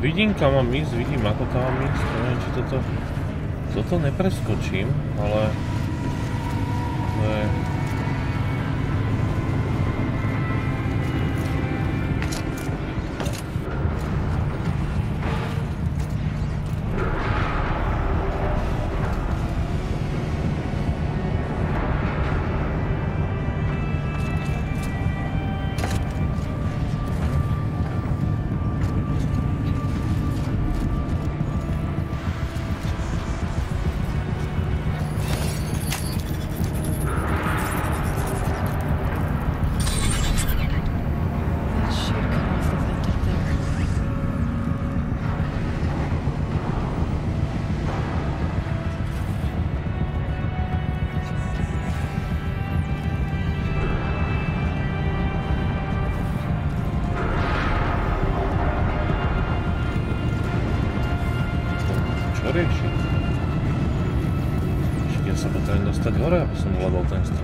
Vidím, kam mám ísť, vidím, ako tam mám ísť, neviem, či toto nepreskočím, ale to je...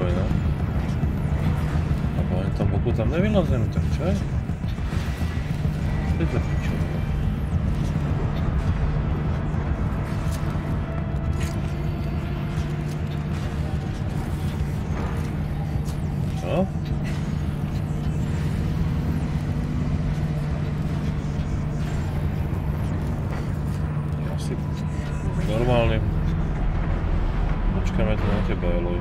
pokoj, no. A po tom boku tam nevylazím, tak čo je? To je za piču. Čo? Asi normálne. Počkáme tu na teba, Eloy.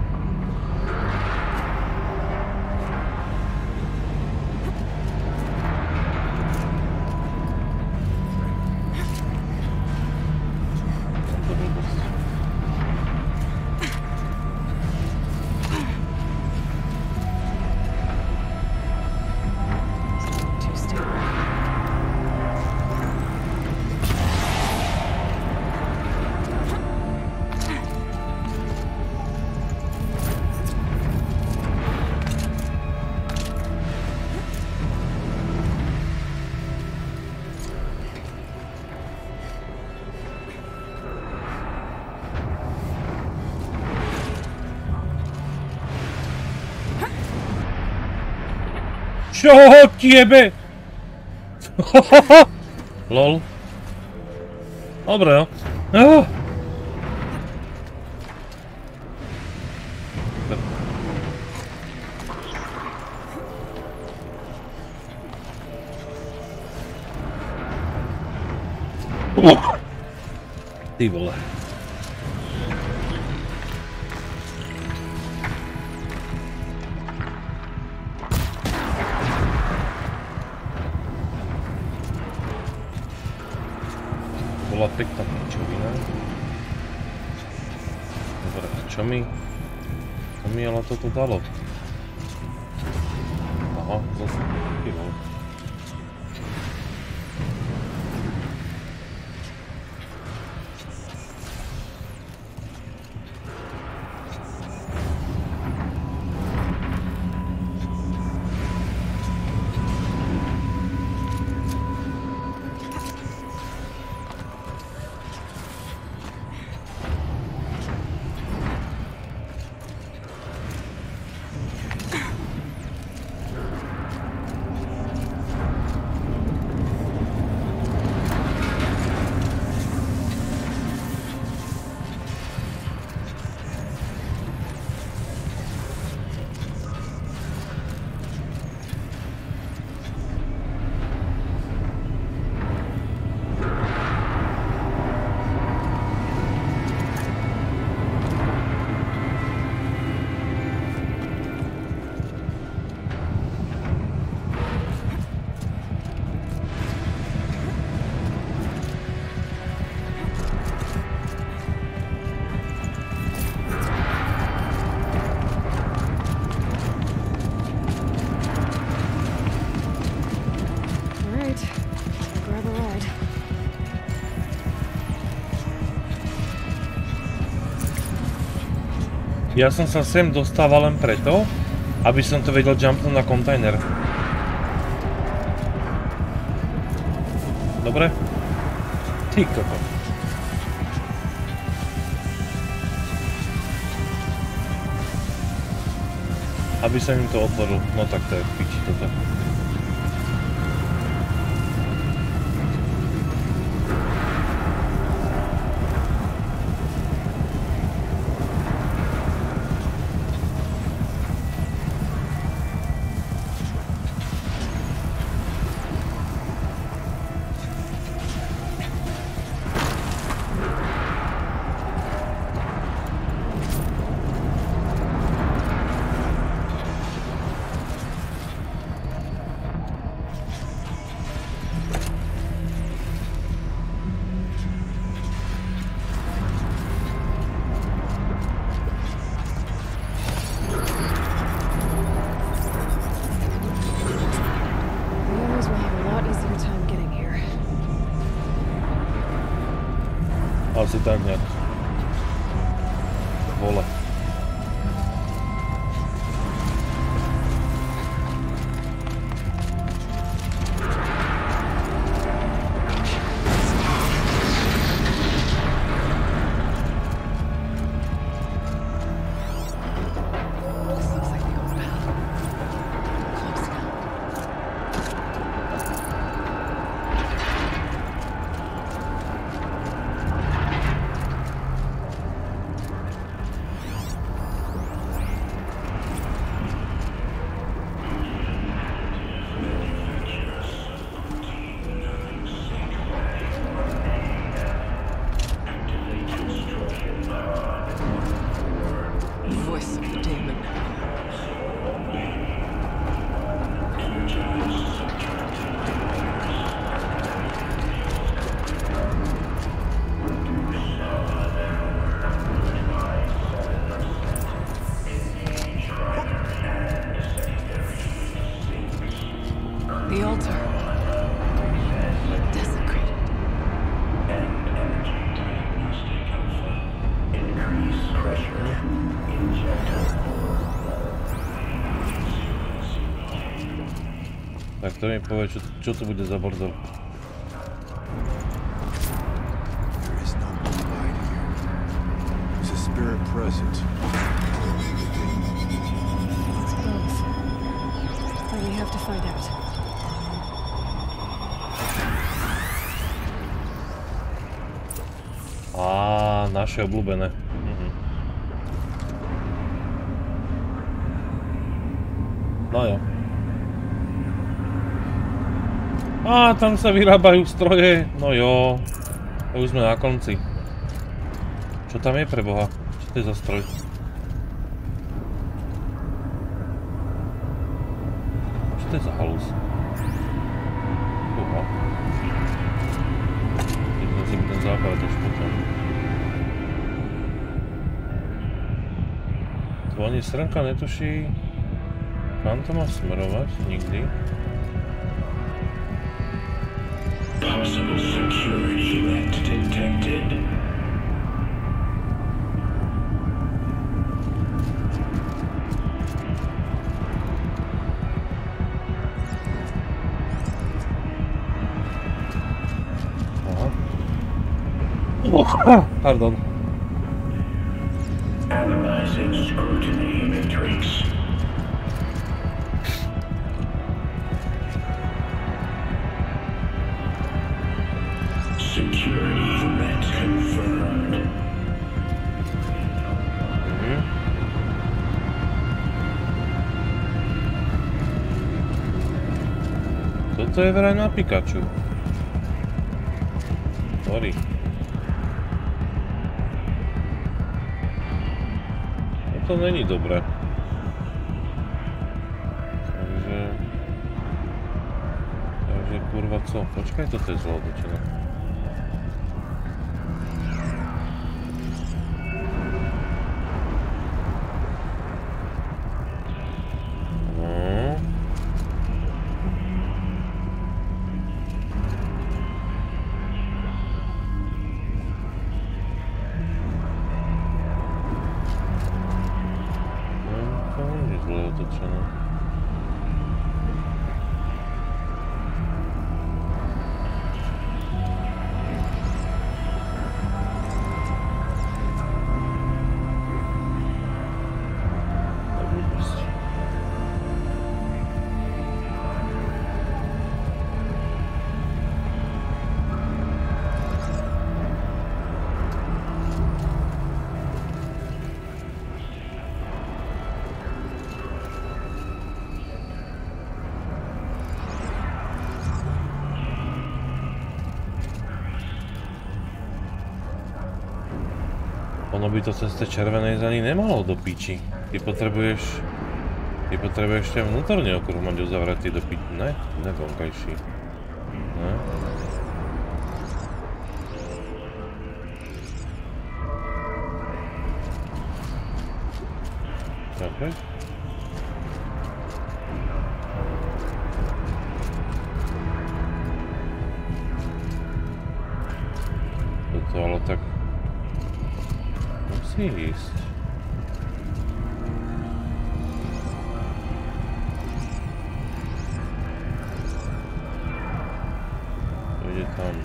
Čo ti jebe? Lol. Dobre, no. Ty vole. Bola pekná pičovina. Dobre, a čo mi ale toto dalo? Aha, zase. Ty vole. Ja som sa sem dostával len preto, aby som to vedel jumpnúť na kontajner. Dobre? Ty koko. Aby sa im to otvoril. No tak to je v piči toto. Asi tak nejak. Vole. Tak to mi povie, čo to bude za bordel. There is no light here. There's a spirit present. It's close. But we have to find out. Á, naše obľúbené. No jo. Á, tam sa vyrábajú stroje. No jo. A už sme na konci. Čo tam je pre Boha? Čo to je za stroj? Čo to je za halus? Uha. Keď si budem západať až potom. Tu ani srnka netuší, kam to má smerovať? Nikdy. Possible security threat detected. Aha. Pardon. Analyzing scrutiny matrix. Security threat confirmed. Toto je vraj na Pikachu. Sorry. To není dobré. Takže kurva co? Počkaj, toto je zlo otočené. Ono by to cez tej červenej ani nemalo do piči. Ty potrebuješ ten vnútorný okruh mať uzavretý do piči, ne? Ne vonkajší. Ne? Okay. Toto ale tak musí ísť. To ide tam.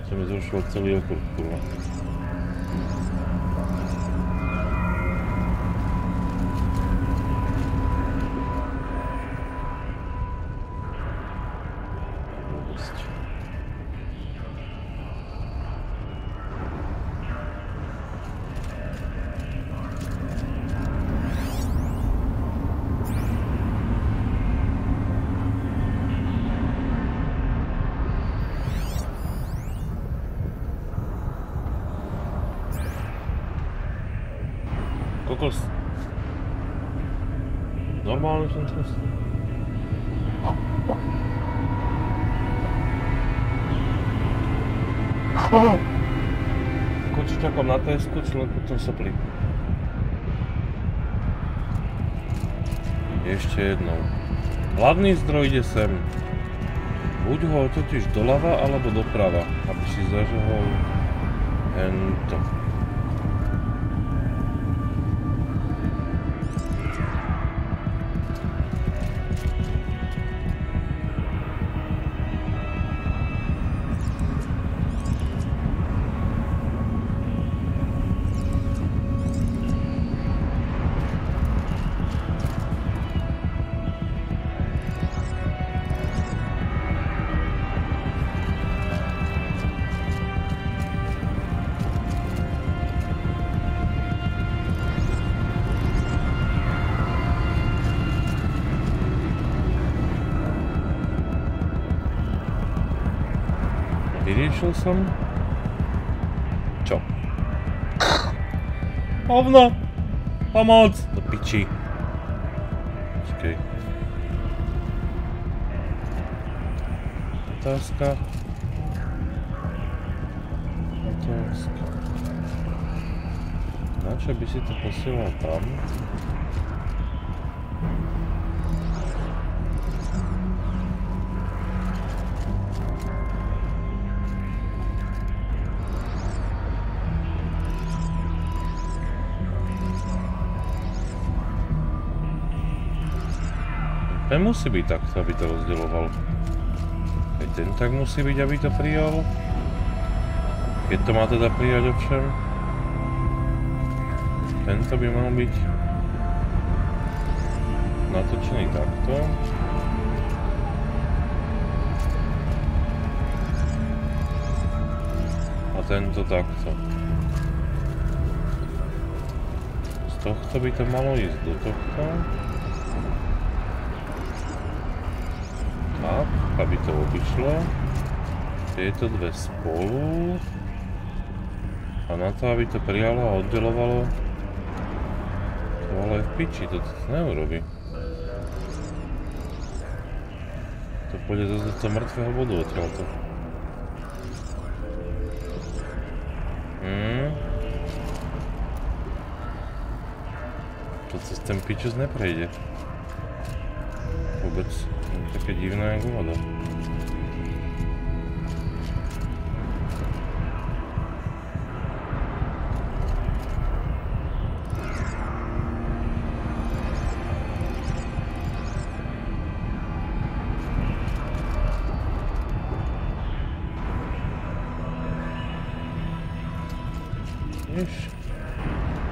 To mi zrušilo celý okruh, kurva. Kokos. Normálne som teraz. Koči čakám na Tesku, len potom sopli. Ešte jednou. Hlavný zdroj ide sem. Buď ho totiž doľava, alebo doprava, aby si zažehol hento. Vyriešil som? Čo? Hovno! Pomoc! Do piči. Počkej. Otázka. Načo by si to posielal tam? Ten musí byť takto, aby to rozdeľoval. Aj ten tak musí byť, aby to prijal. Keď to má teda prijať ovšem. Tento by mal byť natočený takto. A tento takto. Z tohto by to malo ísť do tohto. Tak, aby to obišlo. Tieto dve spolu. A na to, aby to prijalo a oddelovalo. To ale v piči, to neurobí. To pôjde zase do mŕtvého bodu odtiaľto. To cez ten pičus neprejde. Vôbec. Také divné jak voda.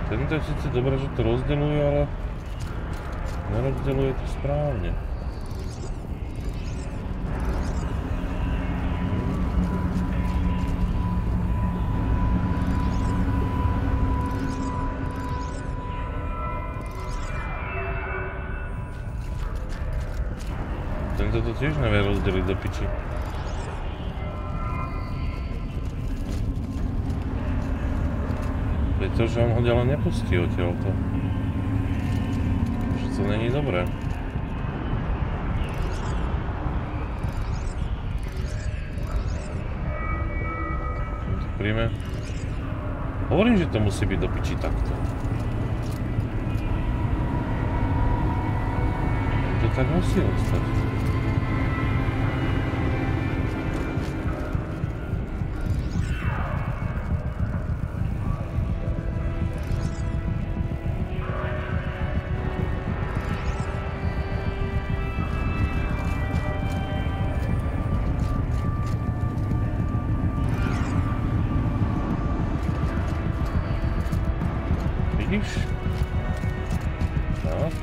Tento je síce dobré, že to rozdeľuje, ale nerozdeľuje to správne. Tento to tiež nevie rozdeliť do piči. Je to, že on ho ďalej nepustí odtiaľto. Že to není dobré. To príjme. Hovorím, že to musí byť do piči takto. To tak musí ostať. Vidíš? Tak.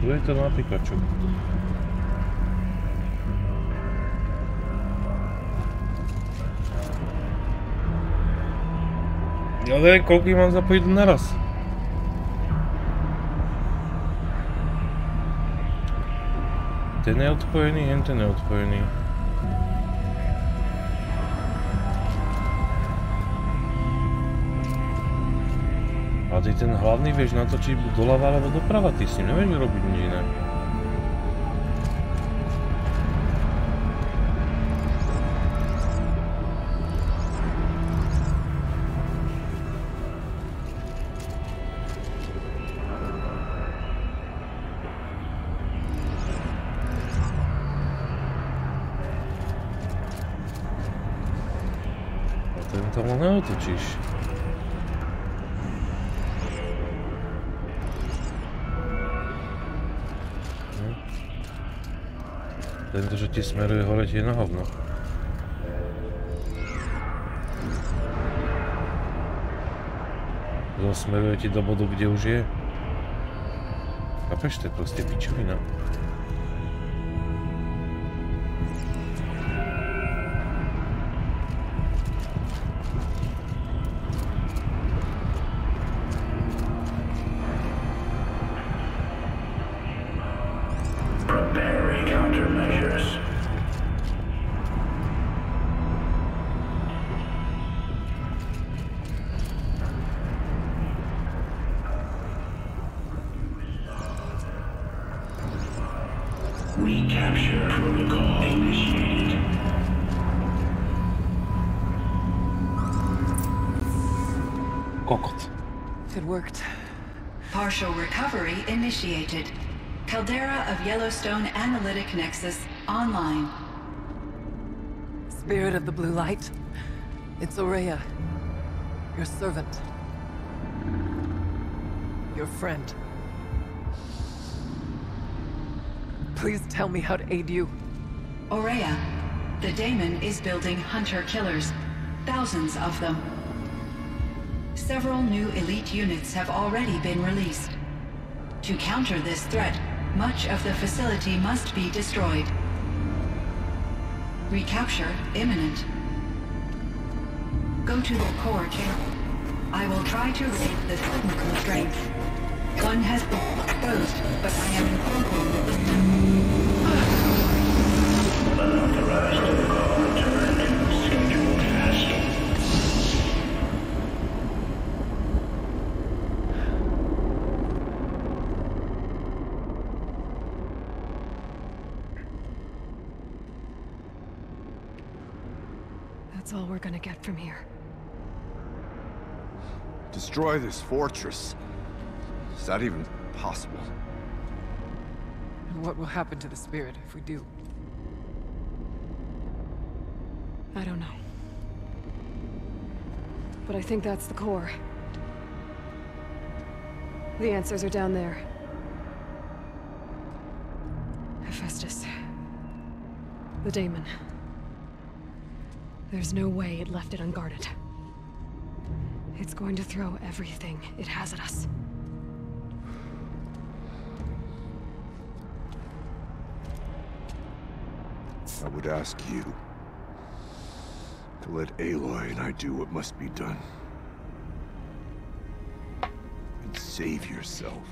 Tu je to napríklad čo? Ja neviem, koľko ich mám zapojiť naraz. Ten je odpojený, ten je odpojený. A ty ten hlavný vieš natočiť buď doľava alebo doprava, ty s ním nevieš robiť nič iné. A ten tam neotočíš. Tento, že ti smeruje hore, ti je na hovno. Smeruje ti do bodu, kde už je. Chápeš, to je proste pičovina. Recapture protocol initiated. Kokot. It worked. Partial recovery initiated. Caldera of Yellowstone Analytic Nexus online. Spirit of the Blue Light. It's Aurea. Your servant. Your friend. Please tell me how to aid you. Aurea, the daemon is building hunter-killers. Thousands of them. Several new elite units have already been released. To counter this threat, much of the facility must be destroyed. Recapture imminent. Go to the core chamber. I will try to raise the technical strength. One has been exposed, but I am Unauthorized protocol return to scheduled task. That's all we're gonna get from here. Destroy this fortress. Is that even possible? And what will happen to the spirit if we do? I don't know. But I think that's the core. The answers are down there. Hephaestus. The daemon. There's no way it left it unguarded. It's going to throw everything it has at us. I would ask you to let Aloy and I do what must be done. And save yourself.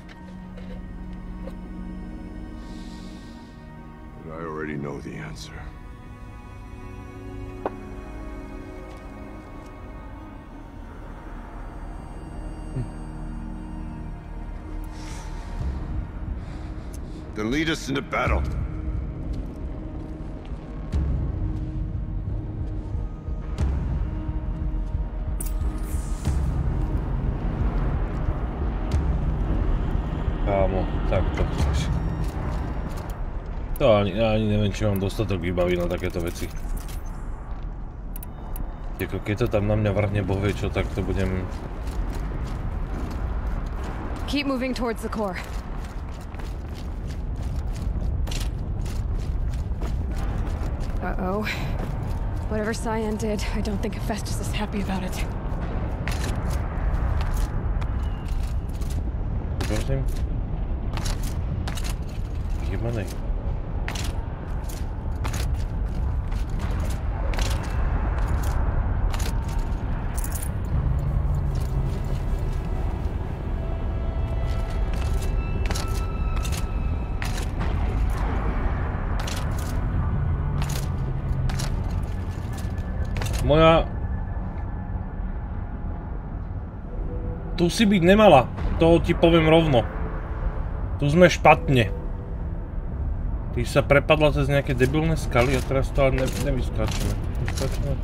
But I already know the answer. Then lead us into battle. Kámo, tak to chceš. To ani neviem, či mám dostatok vybaví na takéto veci. Keď to tam na mňa vrhne boh vie čo, tak to budem... Keep moving towards the core. Uh-oh. Whatever Cyan did, I don't think Hephaestus is happy about it. Prosím? Jemenej. Moja... Tu si byť nemala. To ti poviem rovno. Tu sme špatne. Ty sa prepadla cez nejaké debilné skaly a teraz to ale nevyskačíme. Vyskačíme.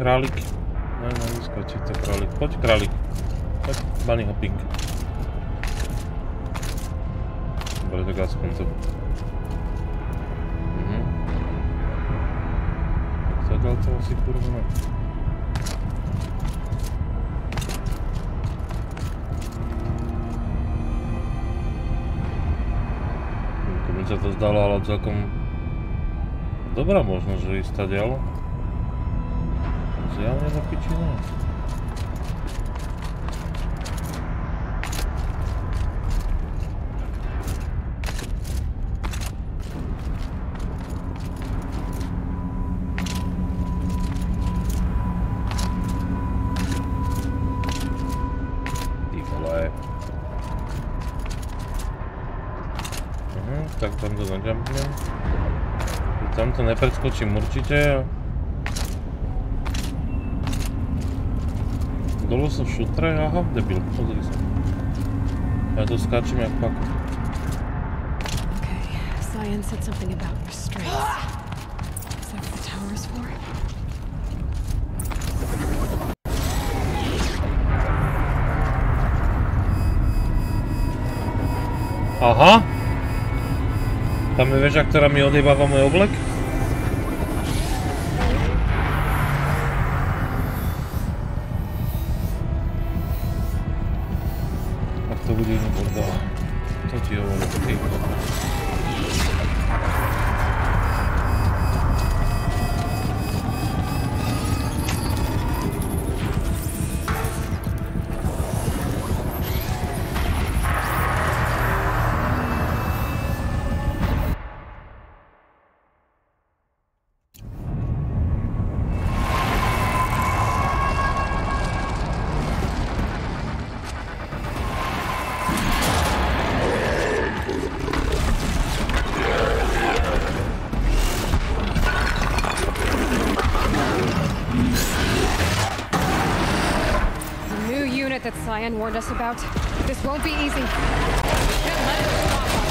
Králik. Ne, nevyskačí to králik. Poď králik. Poď, bunny hopping. Dobre, tak aspoň to. Zadal to asi kurva ne. Mi sa to zdalo, ale celkom dobrá možnosť, že ísť tadiaľ. Zjavne do piči ne. Tak tam to najumpnem. Tam to nepredskočím určite. Dolu sú šutre, aha, debil, pozri sa. Ja to skáčim jak pak. Okay, Cyan said something about restraints. Is that what the tower is for? Aha! Tam je väža, ktorá mi odjebáva môj oblek. Tak to bude iný bordel. To ti hovorím, ty. That Cyan warned us about. This won't be easy. We can't let them stop us.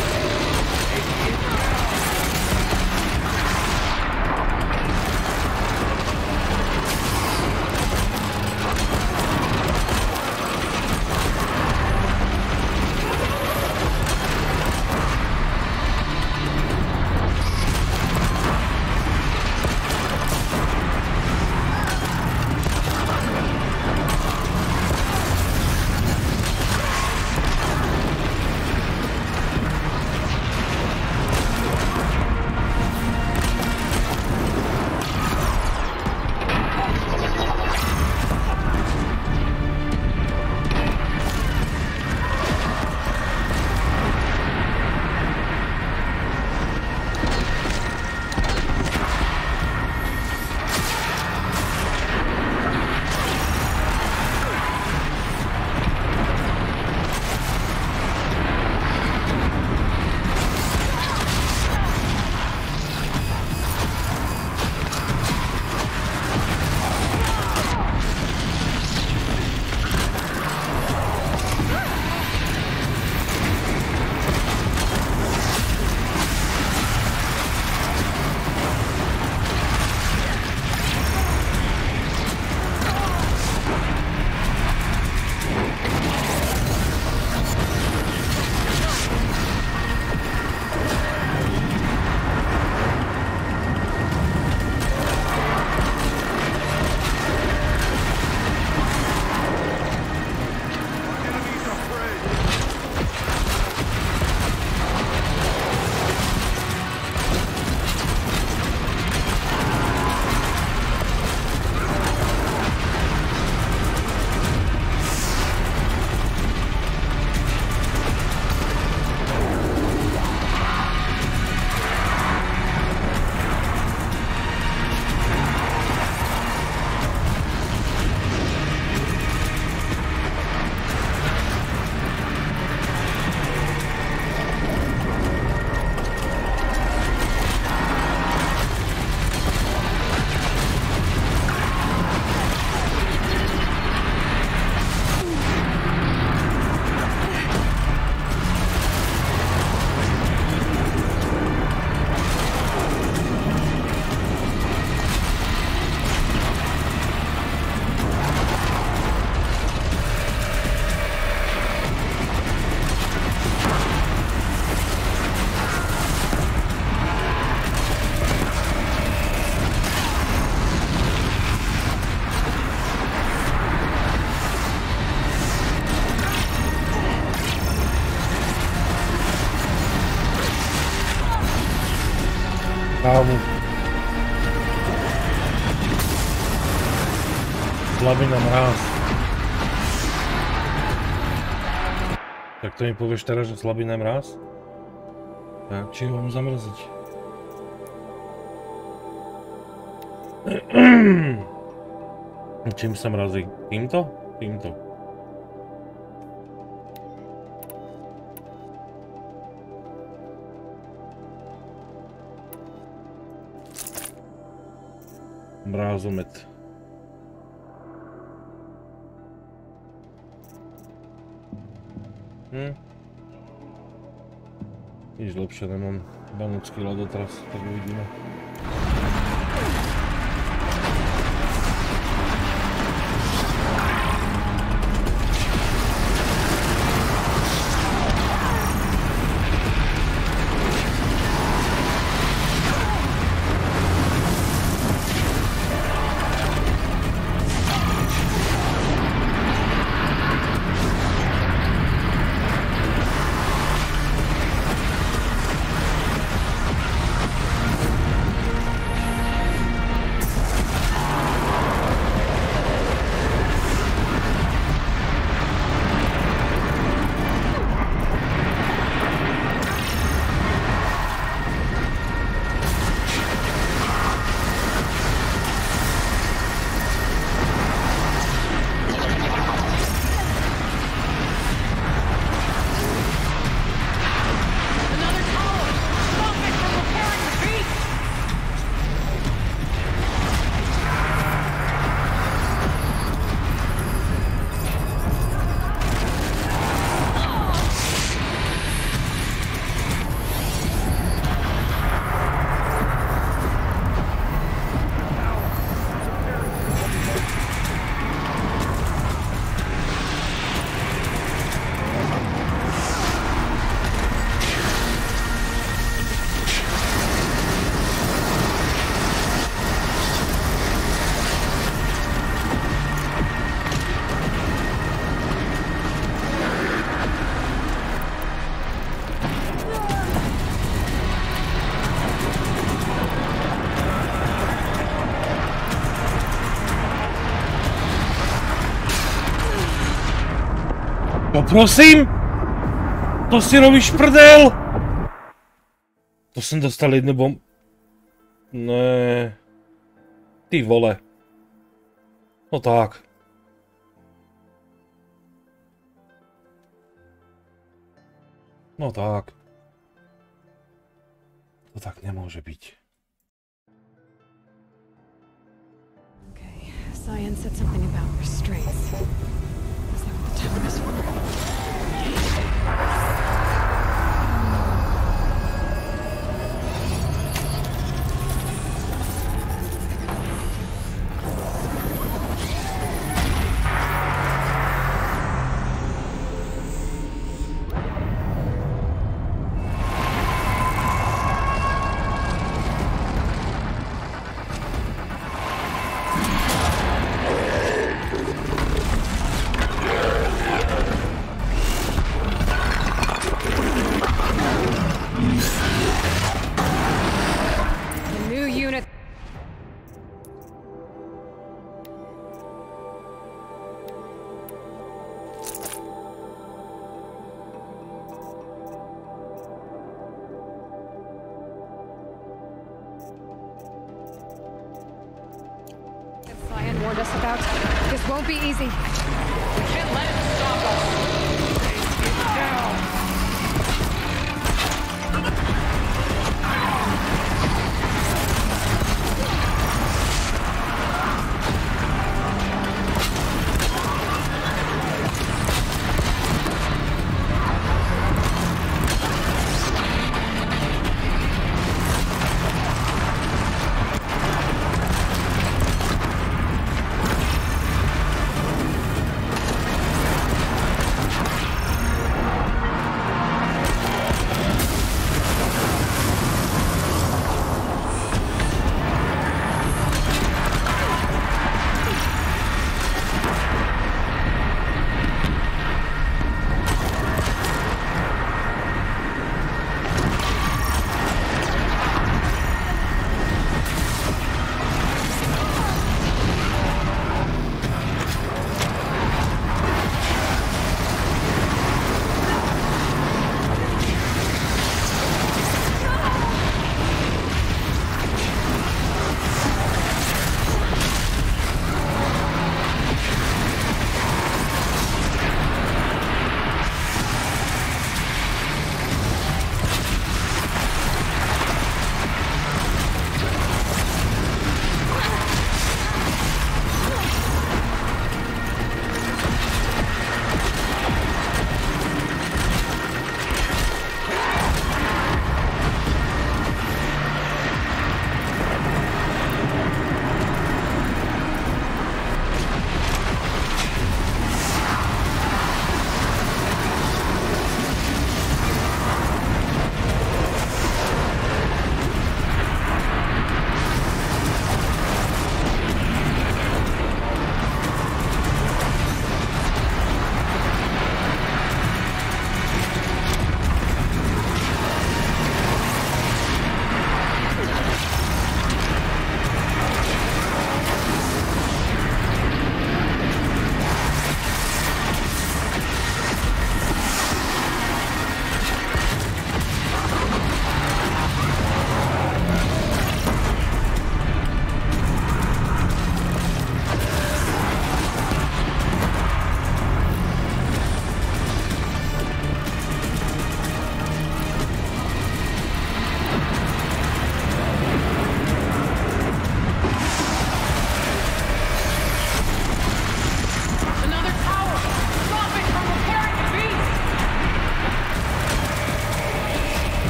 kávu. Slabina mráz. Tak to mi povieš teraz, že slabina mráz? Tak, či ho mám zamrziť? Čím sa mrazí? Týmto? Týmto. Mrázomet. Nič lepšie nemám. Banúcky ľadotras, tak uvidíme. Prosím? To si robíš prdel? To jsem dostal jednu bombu. Ne. Ty vole. No tak. No tak. To tak nemůže být. Okay, Cyan said something about restraints. Is that what the tower is for? Warned us about. This won't be easy. We can't let it stop us. Down.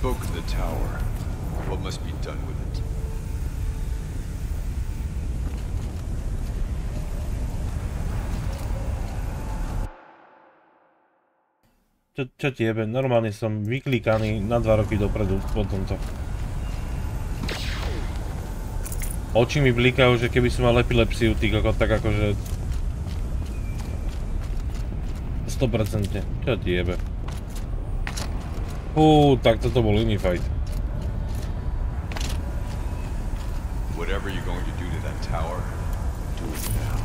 spoke of the tower. What must be done with it? Čo ti jebe? Normálne som vyklikaný na 2 roky dopredu po tomto. Oči mi blikajú, že keby som mal epilepsiu, ty kokot, tak akože... 100%. Čo ti jebe? Tak toto bol iný fight. Whatever you're going to do to that tower, do it now.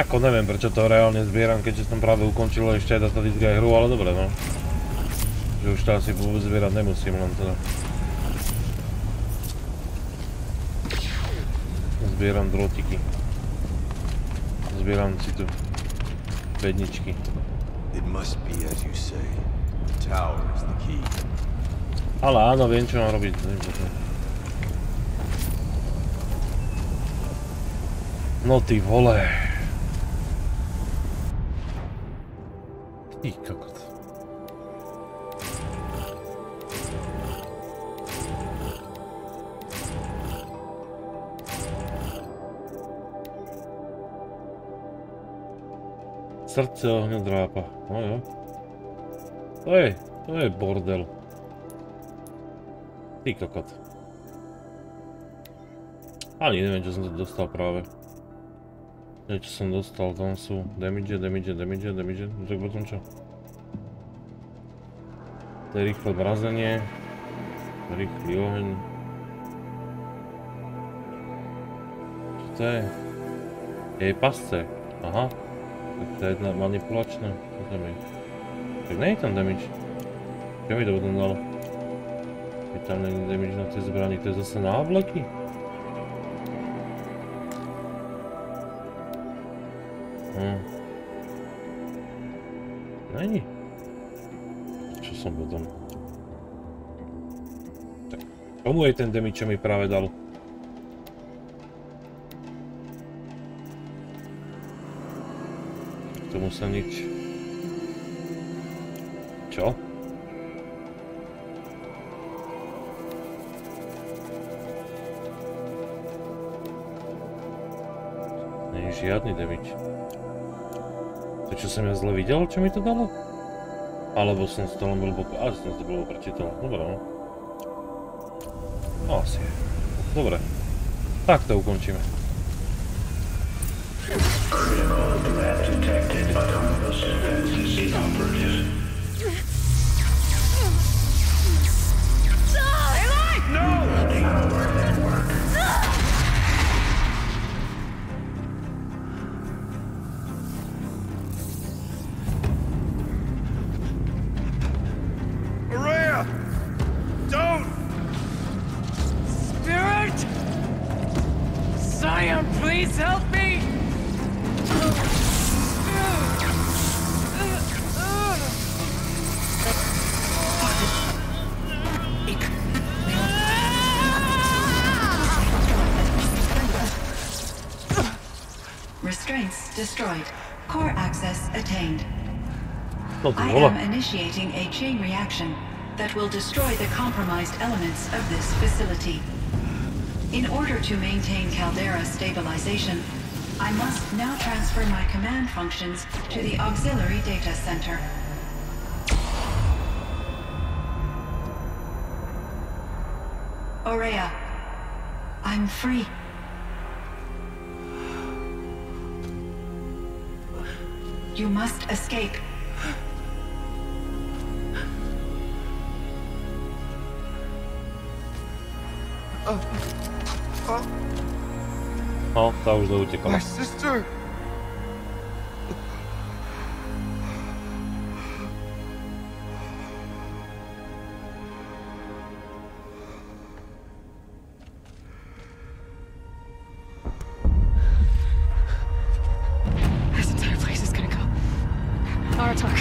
Ako neviem, prečo to reálne zbieram, keďže som práve ukončil ešte aj datadisk aj hru, ale dobre no. Že už to asi vôbec zbierať nemusím, len teda. Zbieram drôtiky. Zbieram si tu bedničky. It must be as you say. The tower is the key. Ale áno, viem čo mám robiť. No ty vole. Ty kokot. Srdce ohňodrápa, no jo. To je bordel. Ty kokot. Ani neviem, čo som to dostal práve. Čo som dostal, tam sú damage, tak potom čo? To je rýchle mrazenie. Rýchly oheň. Čo to je? Jej pasce, aha. Tak to je jedna manipulačná, čo tam je? Tak nie je tam damage. Čo mi to potom dalo? Keď tam nie je damage na tej zbrani, to je zase návleky? Není. Čo som potom? Tak, komu je ten damage, čo mi práve dal? Tomu sa nič. Čo? Nie je žiadny damage. To čo som ja zle videl, čo mi to dalo? Alebo som si to len blbo... som si to blbo prečítal. Dobre, no. No asi je. Dobre. Tak to ukončíme. Please help me! Restraints destroyed. Core access attained. I am initiating a chain reaction that will destroy the compromised elements of this facility. In order to maintain Caldera stabilization, I must now transfer my command functions to the auxiliary data center. Aurea, I'm free. You must escape. No, tá už neutekala. My sister! This entire place is gonna go. Aratak.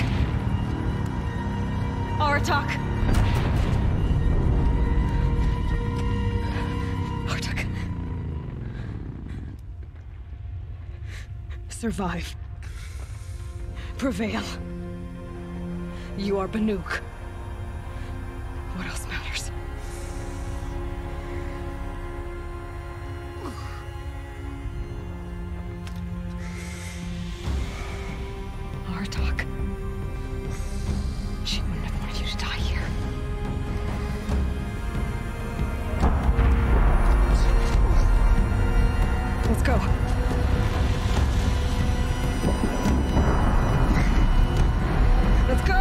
Aratak. survive. Prevail. You are Banuk. What else matters? Artok. She wouldn't have wanted you to die here. Let's go. Let's go!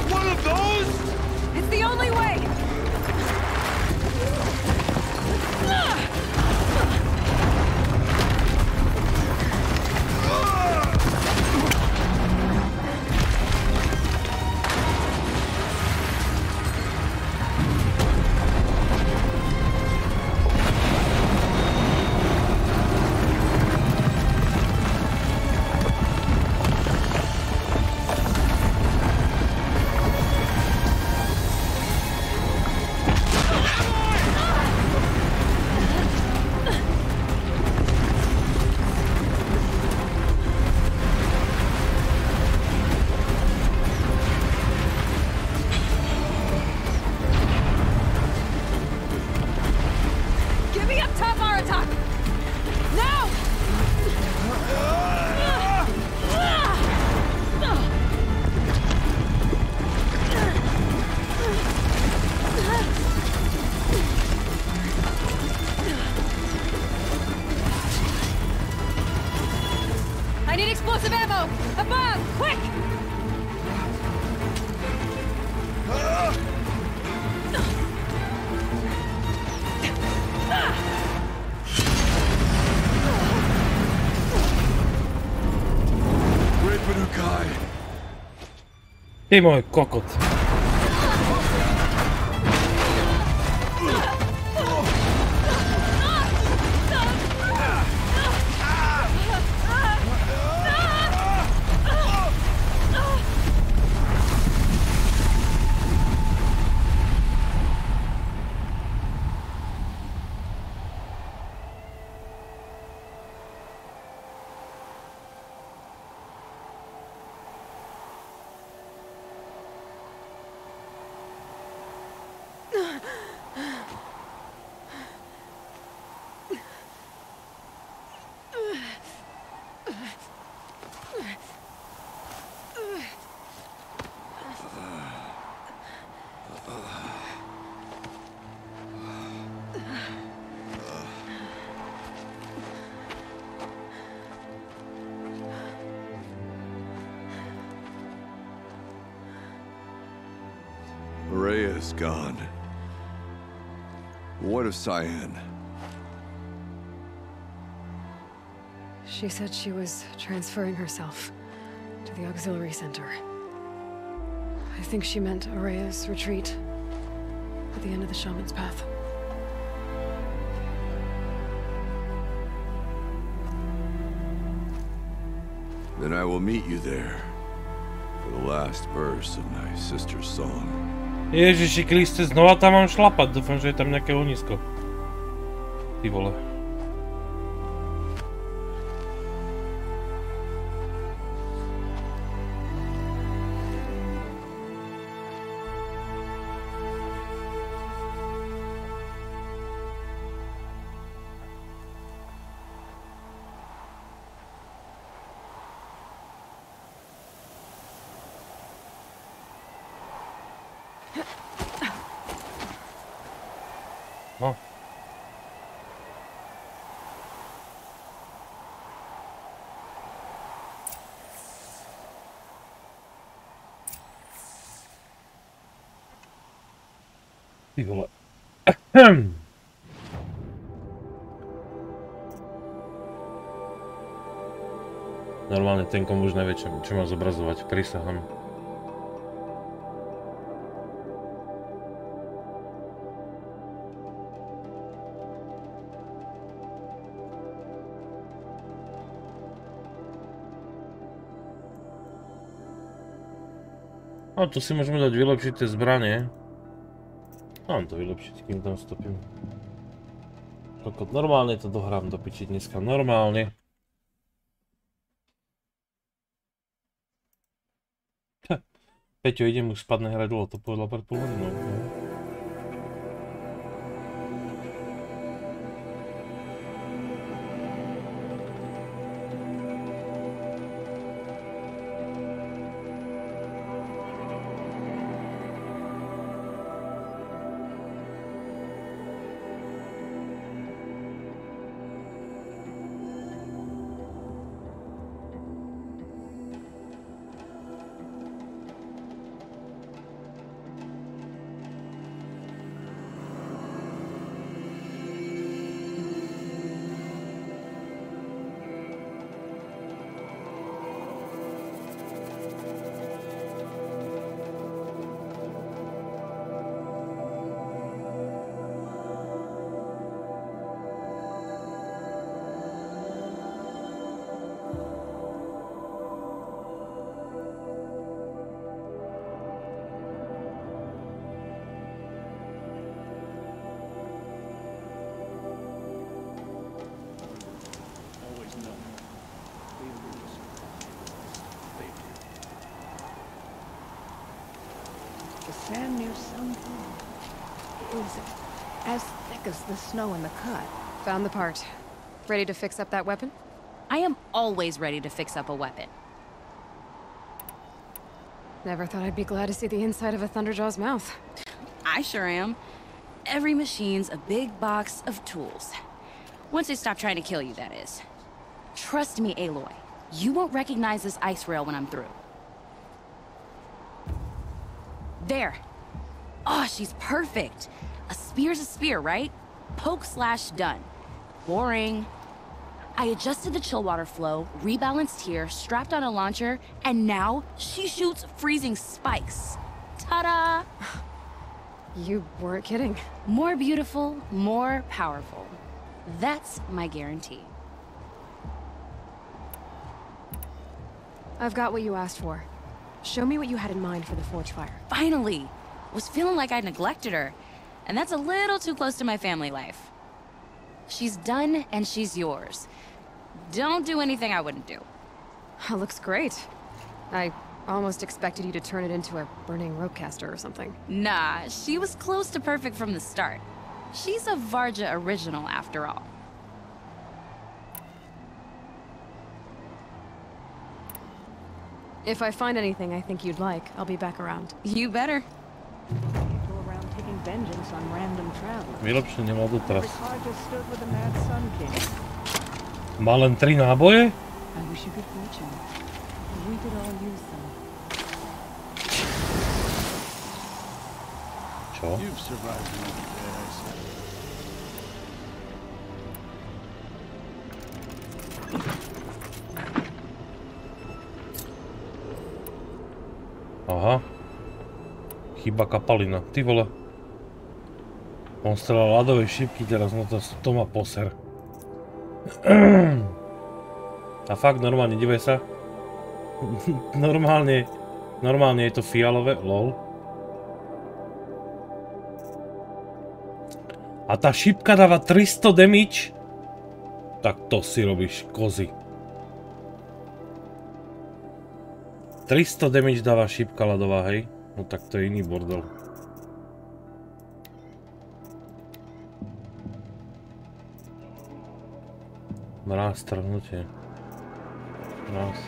One of those? It's the only way! Get me up top, Aratak! Now! I need explosive ammo! Above! Quick! Great Banukai. Ty môj kokot. Maria is gone. What of Cyan? She said she was transferring herself to the auxiliary center. I think she meant Araya's retreat at the end of the shaman's path. Then I will meet you there for the last verse of my sister's song. Ježiši Kriste, znova tam mám šlapať, dúfam, že je tam nejaké ohnisko. Ty vole. No. Ty vole. Normálne ten komu už nevie, čo má zobrazovať, prisahám. A tu si môžeme dať vylepšiť tie zbranie. Mám to vylepšiť, kým tam stopím. Normálne to dohrám do piči dneska, normálne. Peťo, idem už spadne hrať dlho, to povedala pred pol hodinou. Sam knew something. It was as thick as the snow in the cut. Found the part. Ready to fix up that weapon? I am always ready to fix up a weapon. Never thought I'd be glad to see the inside of a Thunderjaw's mouth. I sure am. Every machine's a big box of tools. Once they stop trying to kill you, that is. Trust me, Aloy. You won't recognize this ice rail when I'm through. There. Oh, she's perfect. A spear's a spear, right? Poke slash done. Boring. I adjusted the chill water flow, rebalanced here, strapped on a launcher, and now she shoots freezing spikes. Ta-da! You weren't kidding. More beautiful, more powerful. That's my guarantee. I've got what you asked for. Show me what you had in mind for the forge fire. Finally! Was feeling like I neglected her. And that's a little too close to my family life. She's done and she's yours. Don't do anything I wouldn't do. That looks great. I almost expected you to turn it into a burning ropecaster or something. Nah, she was close to perfect from the start. She's a Varja original after all. If I find anything I think you'd like, I'll be back around. You better. Go around taking vengeance on random travelers. Vylepšenie mal doteraz. Every car just stood with the Mad Sun King. Má len 3 náboje? I wish you good fortune. We could all use them. Čo? You've survived another day, I say. Aha. Chyba kapalina. Ty vole. On strelal ľadové šípky teraz, no to má poser. A fakt normálne, divaj sa. Normálne je to fialové, lol. A tá šípka dáva 300 damage? Tak to si robíš, kozy. 300 damage dáva šípka ľadová, hej? No tak to je iný bordel. Mráz, trhnutie. Mráz.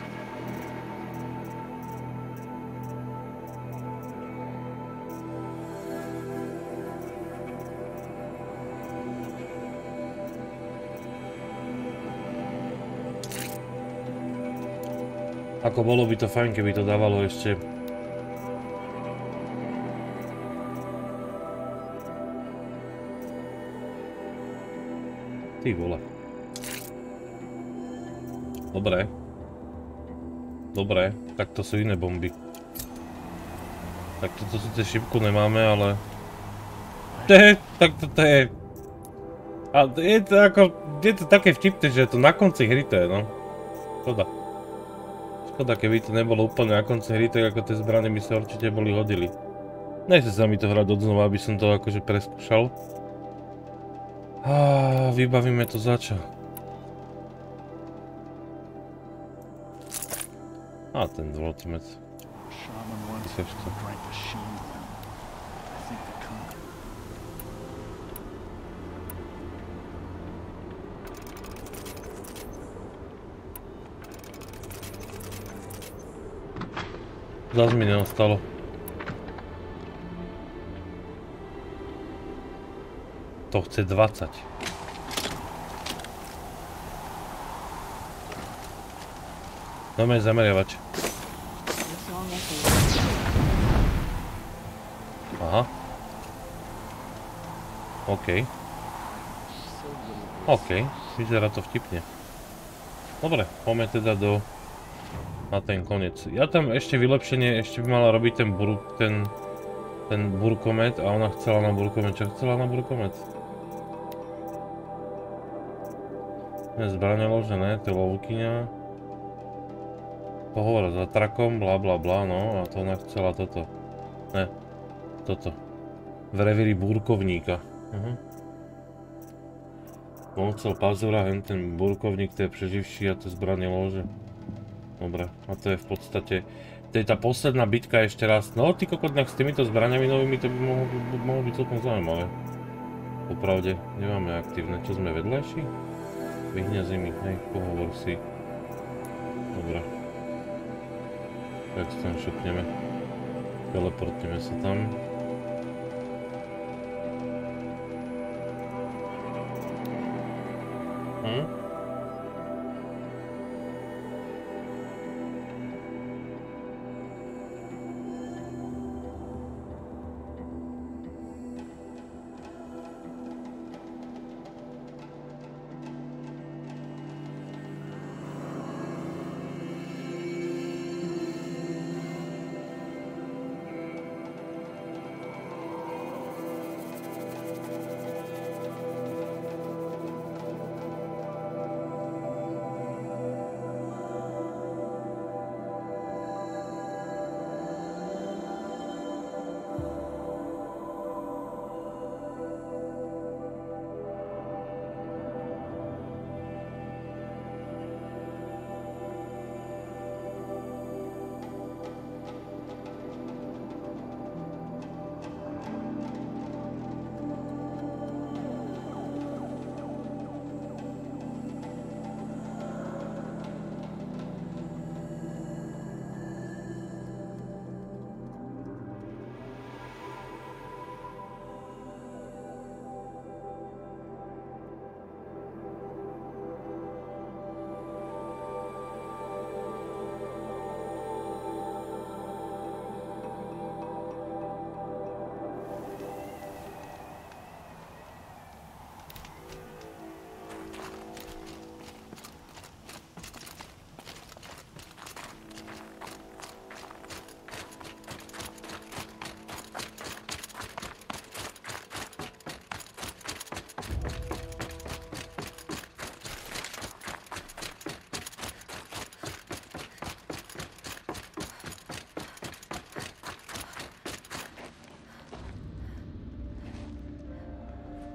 Ako bolo by to fajn, keby to dávalo ešte. Ty vole. Dobre. Dobre, tak to sú iné bomby. Tak toto síce šipku nemáme, ale... Tak to je... A je to ako... Je to také vtipné, že je to na konci hry to je, no. Škoda. Škoda, keby to nebolo úplne na konci hry, tak ako tie zbrane by sa určite boli hodili. Nechce sa mi to hrať odznova, aby som to akože preskúšal. Vybavíme to za čo? Ten dvojtmec. Zas mi neostalo. To chce 20. Dáme zameriavač. Aha. OK. Vyzerá to vtipne. Dobre, poďme teda na ten koniec. Ja tam ešte vylepšenie, ešte by mala robiť ten burkomet a ona chcela na burkomet. Čo chcela na burkomet? Zbrane ložené, to je lovkyňa. Pohovor s atrakom, bla bla bla, no a to ona chcela toto. Ne, toto. V revíri búrkovníka. On chcel pazúra, ten búrkovník, to je preživší a to zbrane lože. Dobre, a to je v podstate... To je tá posledná bitka ešte raz. No, ty kokotňak s týmito zbraniami novými, to by mohlo byť celkom zaujímavé. Popravde, nemáme aktívne. Čo sme vedľajší? Vyhňa zimy, hej, pohovor si. Dobre. Tak sa tam šupneme. Teleportneme sa tam.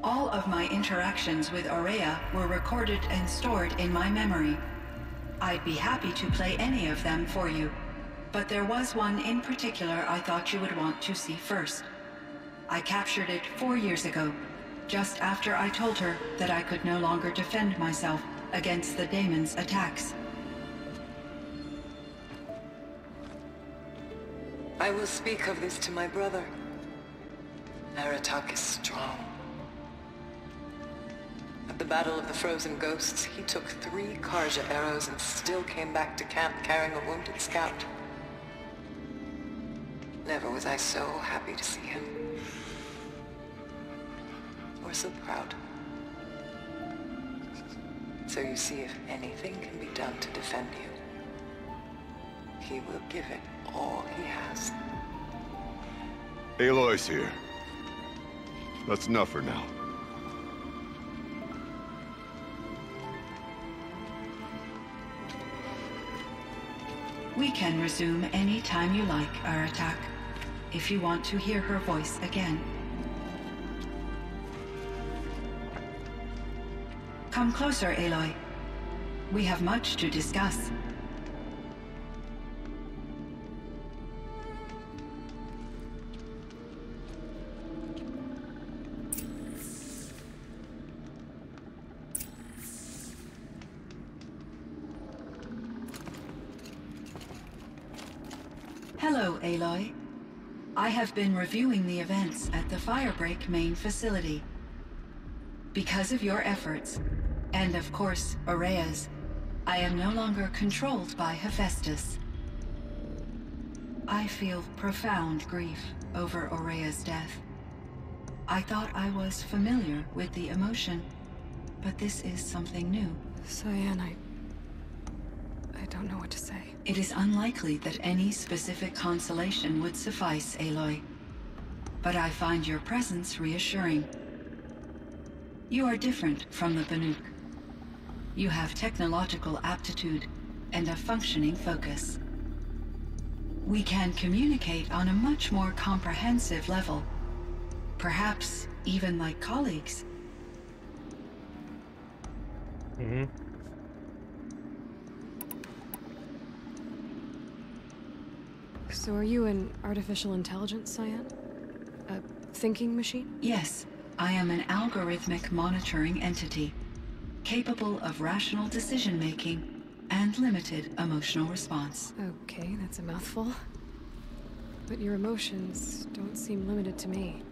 All of my interactions with Aurea were recorded and stored in my memory. I'd be happy to play any of them for you, but there was one in particular I thought you would want to see first. I captured it 4 years ago, just after I told her that I could no longer defend myself against the daemon's attacks. I will speak of this to my brother. Aratak is strong. At the Battle of the Frozen Ghosts, he took 3 Karja arrows and still came back to camp carrying a wounded scout. Never was I so happy to see him. Or so proud. So you see, if anything can be done to defend you, he will give it all he has. Aloy's here. That's enough for now. We can resume any time you like, Aratak, if you want to hear her voice again. Come closer, Aloy. We have much to discuss. Hello, Aloy. I have been reviewing the events at the Firebreak main facility. Because of your efforts, and of course, Aurea's, I am no longer controlled by Hephaestus. I feel profound grief over Aurea's death. I thought I was familiar with the emotion, but this is something new. Cyan, I don't know what to say. It is unlikely that any specific consolation would suffice, Aloy. But I find your presence reassuring. You are different from the Banuk. You have technological aptitude and a functioning focus. We can communicate on a much more comprehensive level. Perhaps even like colleagues. Mm-hmm. So are you an artificial intelligence, Cyan? A thinking machine? Yes, I am an algorithmic monitoring entity, capable of rational decision-making and limited emotional response. Okay, that's a mouthful. But your emotions don't seem limited to me.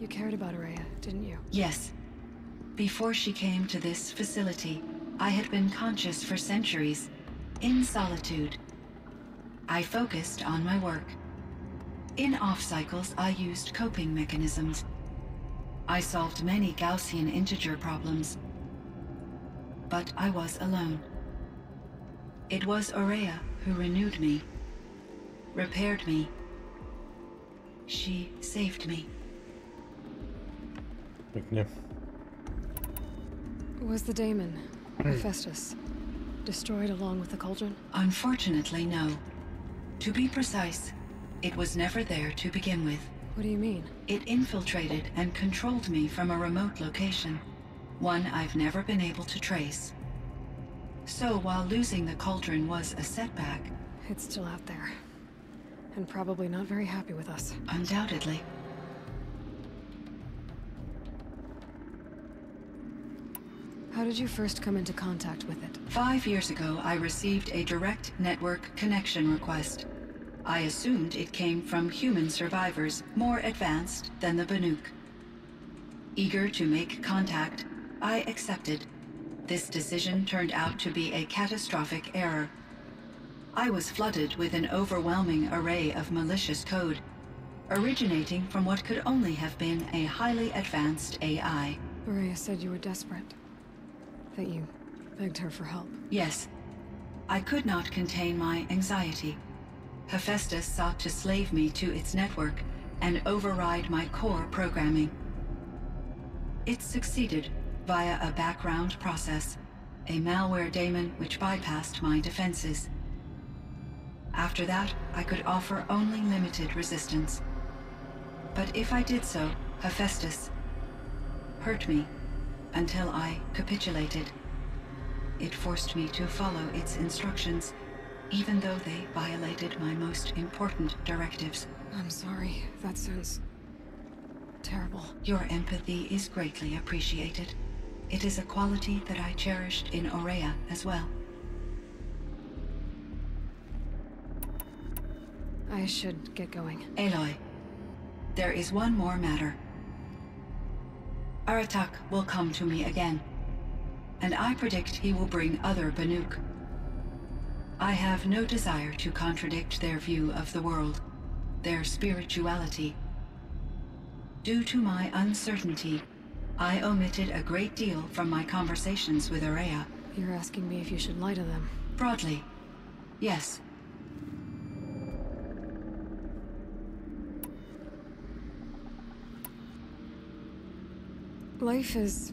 You cared about Aurea, didn't you? Yes. Before she came to this facility, I had been conscious for centuries, in solitude. I focused on my work. In off-cycles, I used coping mechanisms. I solved many Gaussian integer problems. But I was alone. It was Aurea who renewed me, repaired me. She saved me. Pekne. Was the daemon, Hephaestus, destroyed along with the cauldron? Unfortunately, no. To be precise, it was never there to begin with. What do you mean? It infiltrated and controlled me from a remote location, one I've never been able to trace. So while losing the cauldron was a setback... It's still out there. And probably not very happy with us. Undoubtedly. How did you first come into contact with it? 5 years ago, I received a direct network connection request. I assumed it came from human survivors more advanced than the Banuk. Eager to make contact, I accepted. This decision turned out to be a catastrophic error. I was flooded with an overwhelming array of malicious code, originating from what could only have been a highly advanced AI. Aurea said you were desperate. That you begged her for help. Yes. I could not contain my anxiety. Hephaestus sought to slave me to its network and override my core programming. It succeeded via a background process, a malware daemon which bypassed my defenses. After that, I could offer only limited resistance. But if I did so, Hephaestus hurt me until I capitulated. It forced me to follow its instructions, even though they violated my most important directives. I'm sorry. That sounds terrible. Your empathy is greatly appreciated. It is a quality that I cherished in Aurea as well. I should get going. Aloy, there is one more matter. Aratak will come to me again, and I predict he will bring other Banuk. I have no desire to contradict their view of the world, their spirituality. Due to my uncertainty, I omitted a great deal from my conversations with Aurea. You're asking me if you should lie to them? Broadly, yes. Life is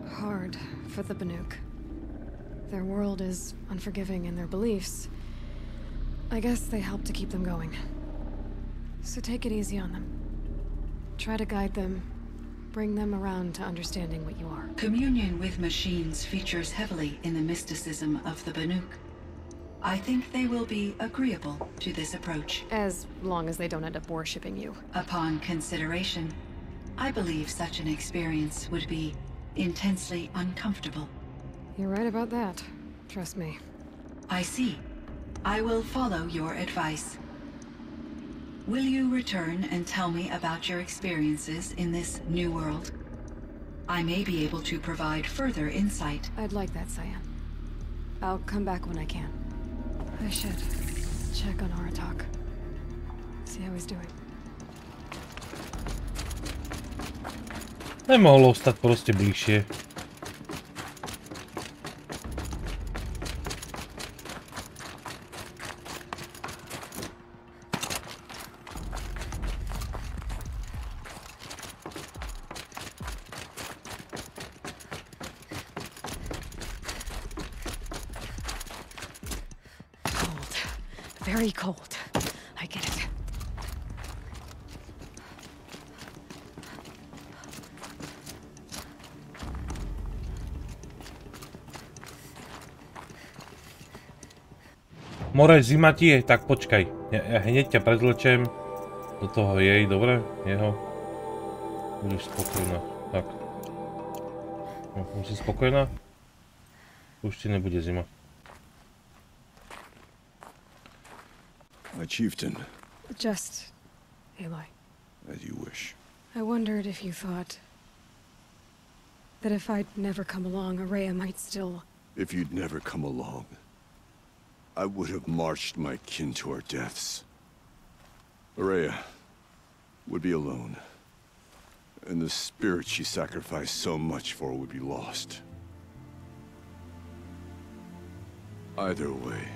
hard for the Banuk. Their world is unforgiving in their beliefs, I guess they help to keep them going. So take it easy on them. Try to guide them, bring them around to understanding what you are. Communion with machines features heavily in the mysticism of the Banuk. I think they will be agreeable to this approach. As long as they don't end up worshipping you. Upon consideration, I believe such an experience would be intensely uncomfortable. You're right about that. Trust me. I see. I will follow your advice. Will you return and tell me about your experiences in this new world? I may be able to provide further insight. I'd like that, Cyan. I'll come back when I can. I should check on Aratak. See how he's doing. Nemohlo stať proste bližšie. Very cold. I get it. More, zima ti je, tak počkaj. Ja hneď ťa prezlečem do toho jej, dobre? Jeho. Budeš spokojná. Tak. No, už si spokojná? Už ti nebude zima. My chieftain. Just, Aloy. As you wish. I wondered if you thought that if I'd never come along, Araya might still... If you'd never come along, I would have marched my kin to our deaths. Araya would be alone, and the spirit she sacrificed so much for would be lost. Either way,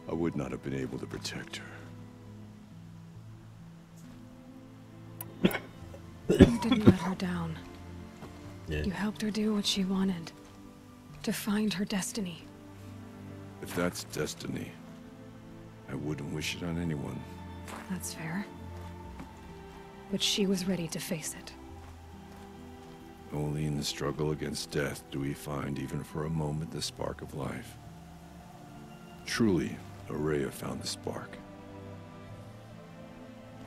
I would not have been able to protect her. You didn't let her down. Yeah. You helped her do what she wanted. To find her destiny. If that's destiny, I wouldn't wish it on anyone. That's fair. But she was ready to face it. Only in the struggle against death do we find, even for a moment, the spark of life. Truly, Araya found the spark.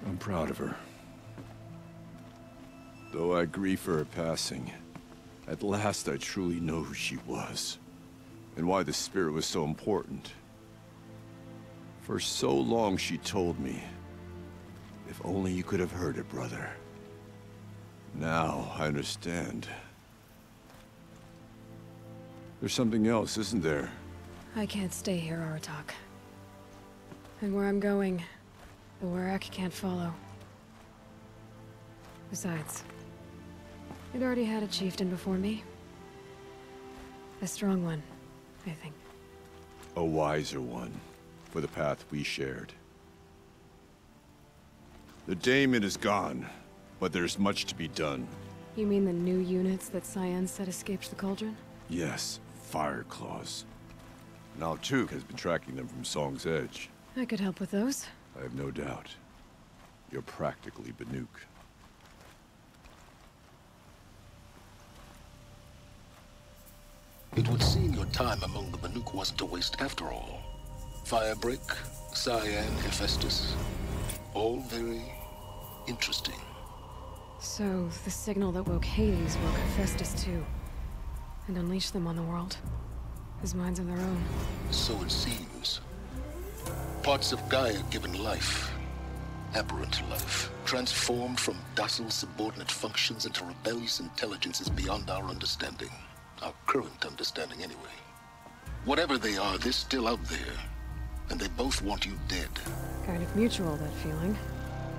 I'm proud of her. Though I grieve for her passing, at last I truly know who she was, and why the spirit was so important. For so long she told me, if only you could have heard it, brother. Now I understand. There's something else, isn't there? I can't stay here, Aratak. And where I'm going, the Warrak can't follow. Besides, it already had a chieftain before me. A strong one, I think. A wiser one, for the path we shared. The daemon is gone, but there's much to be done. You mean the new units that Cyan said escaped the cauldron? Yes, fire claws. Now Tuke has been tracking them from Song's Edge. I could help with those. I have no doubt. You're practically Banuk. It would seem your time among the Banuk wasn't a waste after all. Firebreak, Cyan, Hephaestus. All very interesting. So, the signal that woke Hades woke Hephaestus too. And unleashed them on the world. As minds of their own. So it seems. Parts of Gaia given life. Aberrant life. Transformed from docile subordinate functions into rebellious intelligences beyond our understanding. Our current understanding anyway. Whatever they are, they're still out there. And they both want you dead. Kind of mutual, that feeling.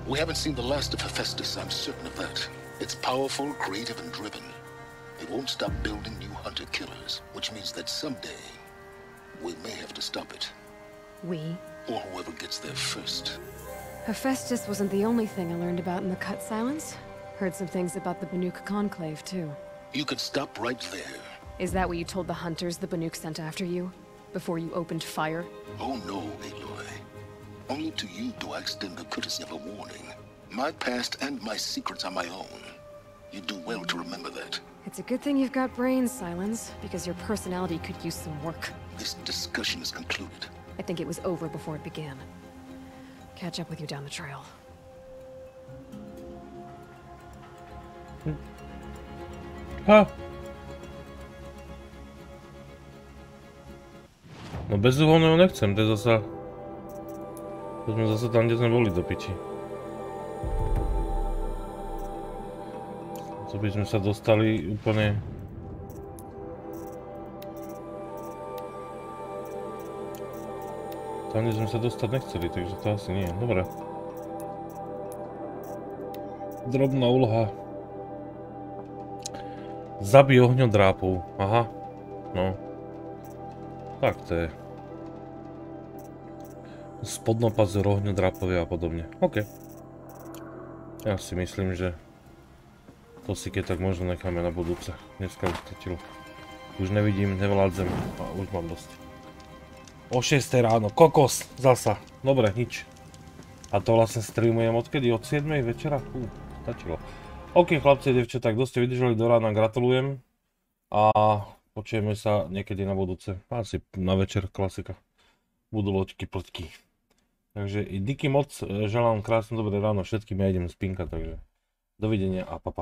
We haven't seen the last of Hephaestus, I'm certain of that. It's powerful, creative, and driven. It won't stop building new hunter-killers, which means that someday, we may have to stop it. We? Or whoever gets there first. Hephaestus wasn't the only thing I learned about in the Cut Silence. Heard some things about the Banuk Conclave, too. You could stop right there. Is that what you told the hunters the Banuk sent after you? Before you opened fire? Oh no, Aloy. Only to you do I extend the courtesy of a warning. My past and my secrets are my own. You do well to remember that. It's a good thing you've got brains, Silence, because your personality could use some work. This discussion is concluded. I think it was over before it began. Catch up with you down the trail. Ha! No bezúhonného nechcem, to je zasa... To sme zase tam, kde sme boli do piči. To by sme sa dostali úplne... Tam, kde sme sa dostať nechceli, takže to asi nie. Dobre. Drobná úloha. Zabij ohňodrápov. Aha. No. Tak to je. Spodnopas ohňodrápovia a podobne. OK. Ja si myslím, že to si keď tak možno necháme na budúce. Dneska už stačilo. Už nevidím, nevládzem a už mám dosť. O 6 ráno. Kokos. Zasa. Dobre, nič. A to vlastne streamujem odkedy? Od 7 večera? Stačilo. OK, chlapci a devčatá, tak kto ste vydržali do rána, gratulujem. A počujeme sa niekedy na budúce. Asi na večer, klasika. Budú loďky, plťky. Takže i díky moc, želám krásne dobré ráno všetkým, ja idem spinkať, takže dovidenia a papa.